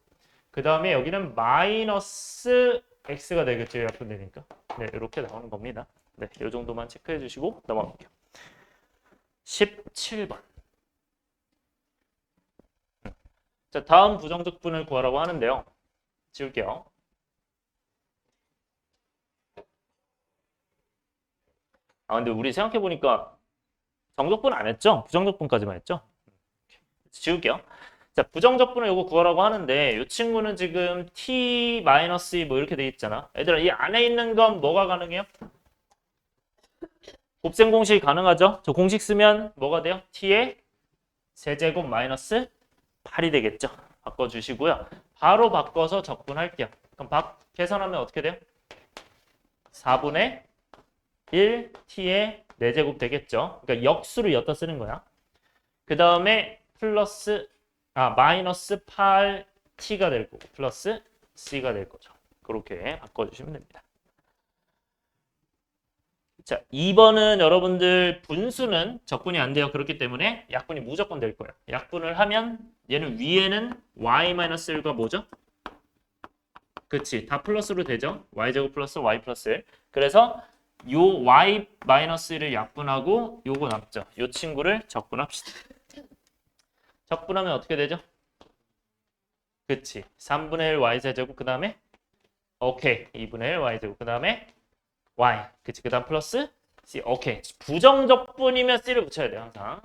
그 다음에 여기는 마이너스 x가 되겠죠. 약분되니까. 네, 이렇게 나오는 겁니다. 네, 이 정도만 체크해 주시고 넘어갈게요. 17번. 자, 다음 부정적분을 구하라고 하는데요. 지울게요. 근데 우리 생각해보니까 정적분 안 했죠? 부정적분까지만 했죠? 지울게요. 자, 부정적분을 요거 구하라고 하는데 이 친구는 지금 t-2 뭐 이렇게 돼 있잖아. 얘들아, 이 안에 있는 건 뭐가 가능해요? 곱셈 공식이 가능하죠? 저 공식 쓰면 뭐가 돼요? t의 세제곱 마이너스 8이 되겠죠? 바꿔주시고요. 바로 바꿔서 적분할게요. 그럼 계산하면 어떻게 돼요? 4분의 1 t의 4제곱 되겠죠? 그러니까 역수를 엿다 쓰는 거야. 그 다음에 플러스 마이너스 8t가 될 거고 플러스 c가 될 거죠. 그렇게 바꿔주시면 됩니다. 자, 2번은 여러분들 분수는 적분이 안 돼요. 그렇기 때문에 약분이 무조건 될 거예요. 약분을 하면 얘는 위에는 y-1과 뭐죠? 그치, 다 플러스로 되죠. y제곱 플러스 y 플러스 1. 그래서 요 y-1을 약분하고 요거 남죠. 요 친구를 적분합시다. 적분하면 어떻게 되죠? 그치, 3분의 1 y세제곱 그 다음에 오케이 2분의 1 y제곱 그 다음에 y 그치, 그 다음 플러스 c. 오케이, 부정적분이면 c를 붙여야 돼요 항상.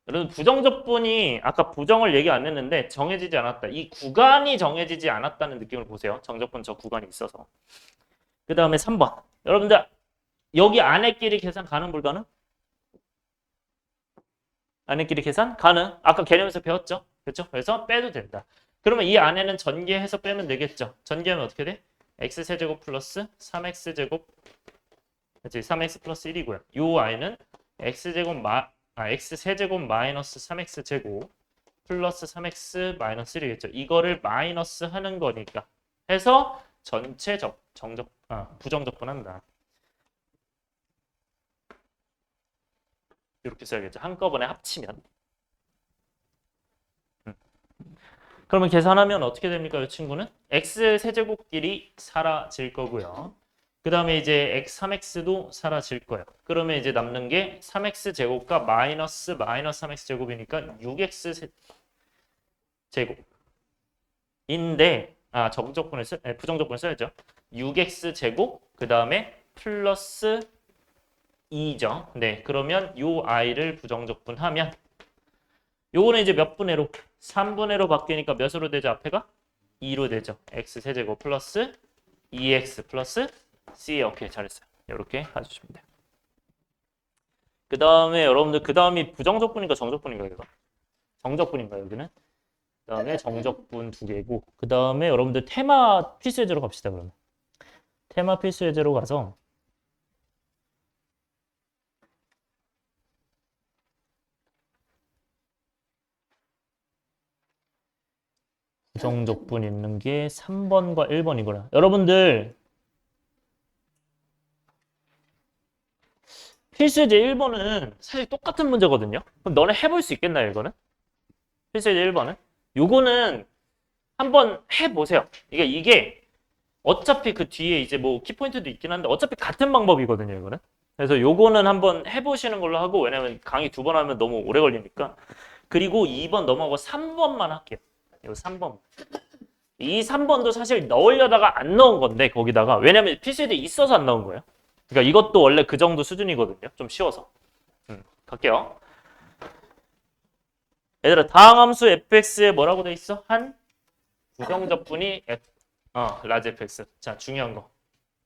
여러분 부정적분이 아까 부정을 얘기 안 했는데 정해지지 않았다. 이 구간이 정해지지 않았다는 느낌을 보세요. 정적분 저 구간이 있어서. 그 다음에 3번. 여러분들 여기 안에끼리 계산 가능 불가능? 안에끼리 계산 가능. 아까 개념에서 배웠죠? 그렇죠? 그래서 빼도 된다. 그러면 이 안에는 전개해서 빼면 되겠죠? 전개하면 어떻게 돼? x세제곱 플러스 3x제곱 그치? 3x 플러스 1이고요. 요 i는 x세제곱 마이너스 3x제곱 플러스 3x 마이너스 1이겠죠. 이거를 마이너스 하는 거니까 해서 전체 부정적분한다. 이렇게 써야겠죠. 한꺼번에 합치면. 그러면 계산하면 어떻게 됩니까? 이 친구는 x세제곱끼리 사라질 거고요. 그 다음에 이제 x 3x도 사라질 거예요. 그러면 이제 남는 게 3x 제곱과 마이너스 3x 제곱이니까 6x 제곱인데 부정적분을 써야죠. 6x 제곱 그 다음에 플러스 2죠. 네, 그러면 요 i를 부정적분하면 요거는 이제 몇 분의로? 3분의로 바뀌니까 몇으로 되죠? 앞에가? 2로 되죠. x 세제곱 플러스 2x 플러스 c. 오케이, 잘했어요. 이렇게 가주시면 돼요. 그 다음에 여러분들 그 다음이 부정적분인가 정적분인가 이거? 정적분인가 여기는? 그 다음에 정적분 두 개고 그 다음에 여러분들 테마 필수 예제로 갑시다. 그러면 테마 필수 예제로 가서 부정적분 있는 게 3번과 1번이구나. 여러분들 필수예제 1번은 사실 똑같은 문제거든요. 그럼 너네 해볼 수 있겠나요, 이거는? 필수예제 1번은? 요거는 한번 해보세요. 이게 어차피 그 뒤에 이제 뭐 키포인트도 있긴 한데 어차피 같은 방법이거든요, 이거는. 그래서 요거는 한번 해보시는 걸로 하고 왜냐면 강의 2번 하면 너무 오래 걸리니까. 그리고 2번 넘어가고 3번만 할게요. 요 3번. 이 3번도 사실 넣으려다가 안 넣은 건데 거기다가 왜냐면 필수예제 있어서 안 넣은 거예요. 그러니까 이것도 원래 그 정도 수준이거든요. 좀 쉬워서. 갈게요. 얘들아, 다항함수 fx에 뭐라고 돼 있어? 한 부정적분이 라지 fx. 자, 중요한 거.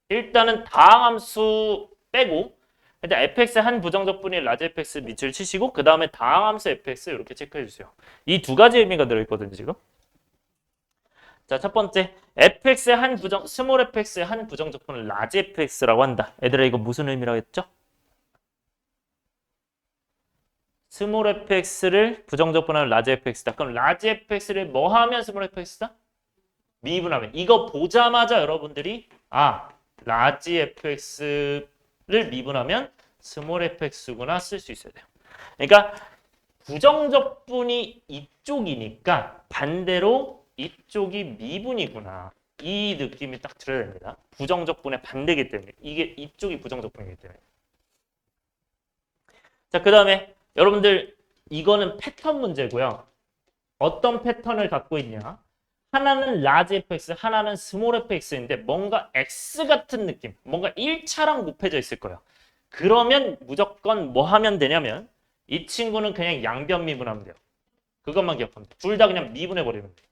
일단은 다항함수 빼고 일단 fx의 한 부정적분이 라지 fx 밑줄 치시고 그 다음에 다항함수 fx 이렇게 체크해 주세요. 이 두 가지 의미가 들어있거든요, 지금. 자, 첫 번째, 스몰 fx의 한 부정적분을 라지 fx라고 한다. 얘들아, 이거 무슨 의미라고 했죠? 스몰 fx를 부정적분하는 라지 fx다. 그럼 라지 fx를 뭐 하면 스몰 fx다? 미분하면. 이거 보자마자 여러분들이 라지 fx를 미분하면 스몰 fx구나 쓸 수 있어야 돼요. 그러니까 부정적분이 이쪽이니까 반대로 이쪽이 미분이구나. 이 느낌이 딱 들어야 됩니다. 부정적분의 반대이기 때문에. 이게 이쪽이 부정적분이기 때문에. 자, 그 다음에 여러분들 이거는 패턴 문제고요. 어떤 패턴을 갖고 있냐. 하나는 라지 fx, 하나는 스몰 fx인데 뭔가 x 같은 느낌, 뭔가 1차랑 곱해져 있을 거예요. 그러면 무조건 뭐 하면 되냐면 이 친구는 그냥 양변 미분하면 돼요. 그것만 기억하면 돼요. 둘 다 그냥 미분해버리면 돼요.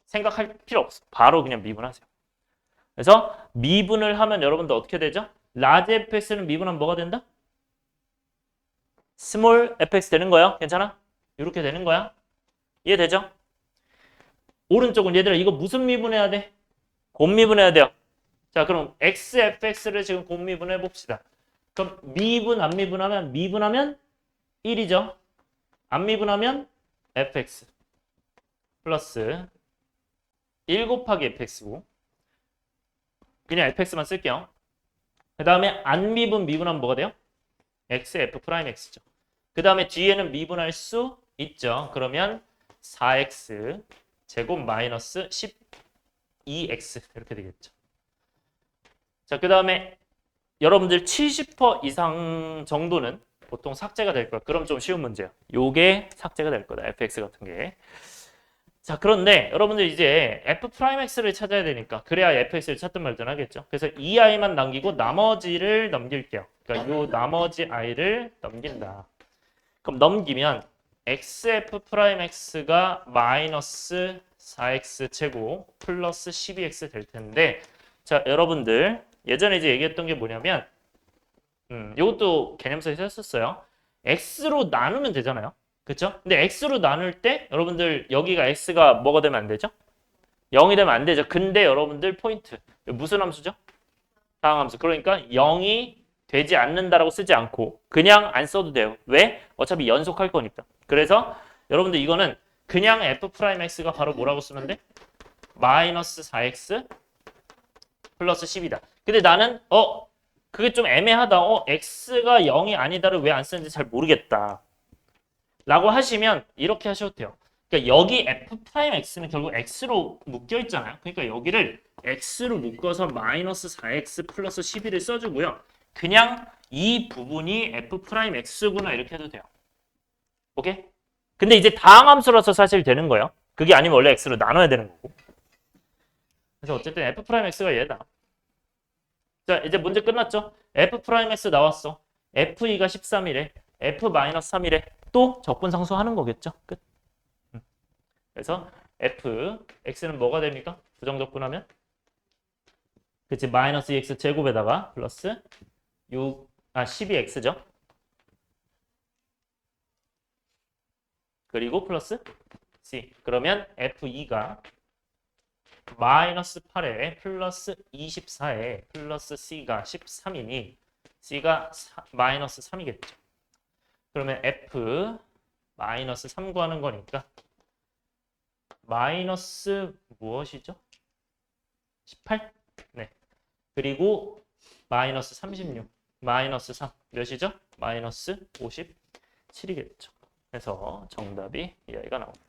생각할 필요 없어. 바로 그냥 미분하세요. 그래서 미분을 하면 여러분들 어떻게 되죠? 라지 fx는 미분하면 뭐가 된다? 스몰 fx 되는 거예요. 괜찮아? 이렇게 되는 거야. 이해되죠? 오른쪽은 얘들아 이거 무슨 미분해야 돼? 곱미분해야 돼요. 자, 그럼 xfx를 지금 곱미분해 봅시다. 그럼 미분 안 미분하면 1이죠. 안 미분하면 fx 플러스 1 곱하기 fx고 그냥 fx만 쓸게요. 그 다음에 안 미분하면 뭐가 돼요? x f 프라임 x죠. 그 다음에 뒤에는 미분할 수 있죠. 그러면 4x 제곱 마이너스 12x 이렇게 되겠죠. 자, 그 다음에 여러분들 70% 이상 정도는 보통 삭제가 될 거야. 그럼 좀 쉬운 문제야. 요게 삭제가 될 거다. fx 같은 게. 자, 그런데 여러분들 이제 f'x를 찾아야 되니까 그래야 fx를 찾든 말든 하겠죠. 그래서 이 i만 남기고 나머지를 넘길게요. 그러니까 요 나머지 i를 넘긴다. 그럼 넘기면 xf'x가 마이너스 4x 제곱 플러스 12x 될 텐데 자, 여러분들 예전에 이제 얘기했던 게 뭐냐면 이것도 개념서에서 했었어요. x로 나누면 되잖아요. 그렇죠? 근데 x로 나눌 때 여러분들 여기가 x가 뭐가 되면 안 되죠? 0이 되면 안 되죠. 근데 여러분들 포인트 무슨 함수죠? 다항함수. 그러니까 0이 되지 않는다라고 쓰지 않고 그냥 안 써도 돼요. 왜? 어차피 연속할 거니까. 그래서 여러분들 이거는 그냥 f'x가 바로 뭐라고 쓰면 돼? 마이너스 4x 플러스 10이다. 근데 나는 그게 좀 애매하다. x가 0이 아니다를 왜 안 쓰는지 잘 모르겠다. 라고 하시면 이렇게 하셔도 돼요. 그러니까 여기 f 프라임 x는 결국 x로 묶여 있잖아요. 그러니까 여기를 x로 묶어서 마이너스 4x 플러스 11을 써주고요. 그냥 이 부분이 f 프라임 x구나 이렇게 해도 돼요. 오케이? 근데 이제 다항함수라서 사실 되는 거예요. 그게 아니면 원래 x로 나눠야 되는 거고. 그래서 어쨌든 f 프라임 x가 얘다. 자, 이제 문제 끝났죠? f 프라임 x 나왔어. f2가 13이래. f 마이너스 3이래. 또 적분상수 하는 거겠죠? 끝. 그래서 f x는 뭐가 됩니까? 부정적분하면? 그치, 마이너스 2x 제곱에다가 플러스 12x죠? 그리고 플러스 c. 그러면 f2가 마이너스 8에 플러스 24에 플러스 c가 13이니 c가 마이너스 3이겠죠. 그러면 f 마이너스 3 구하는 거니까 마이너스 무엇이죠? 18? 네. 그리고 마이너스 36, 마이너스 3 몇이죠? 마이너스 57이겠죠. 그래서 정답이 이 아이가 나옵니다.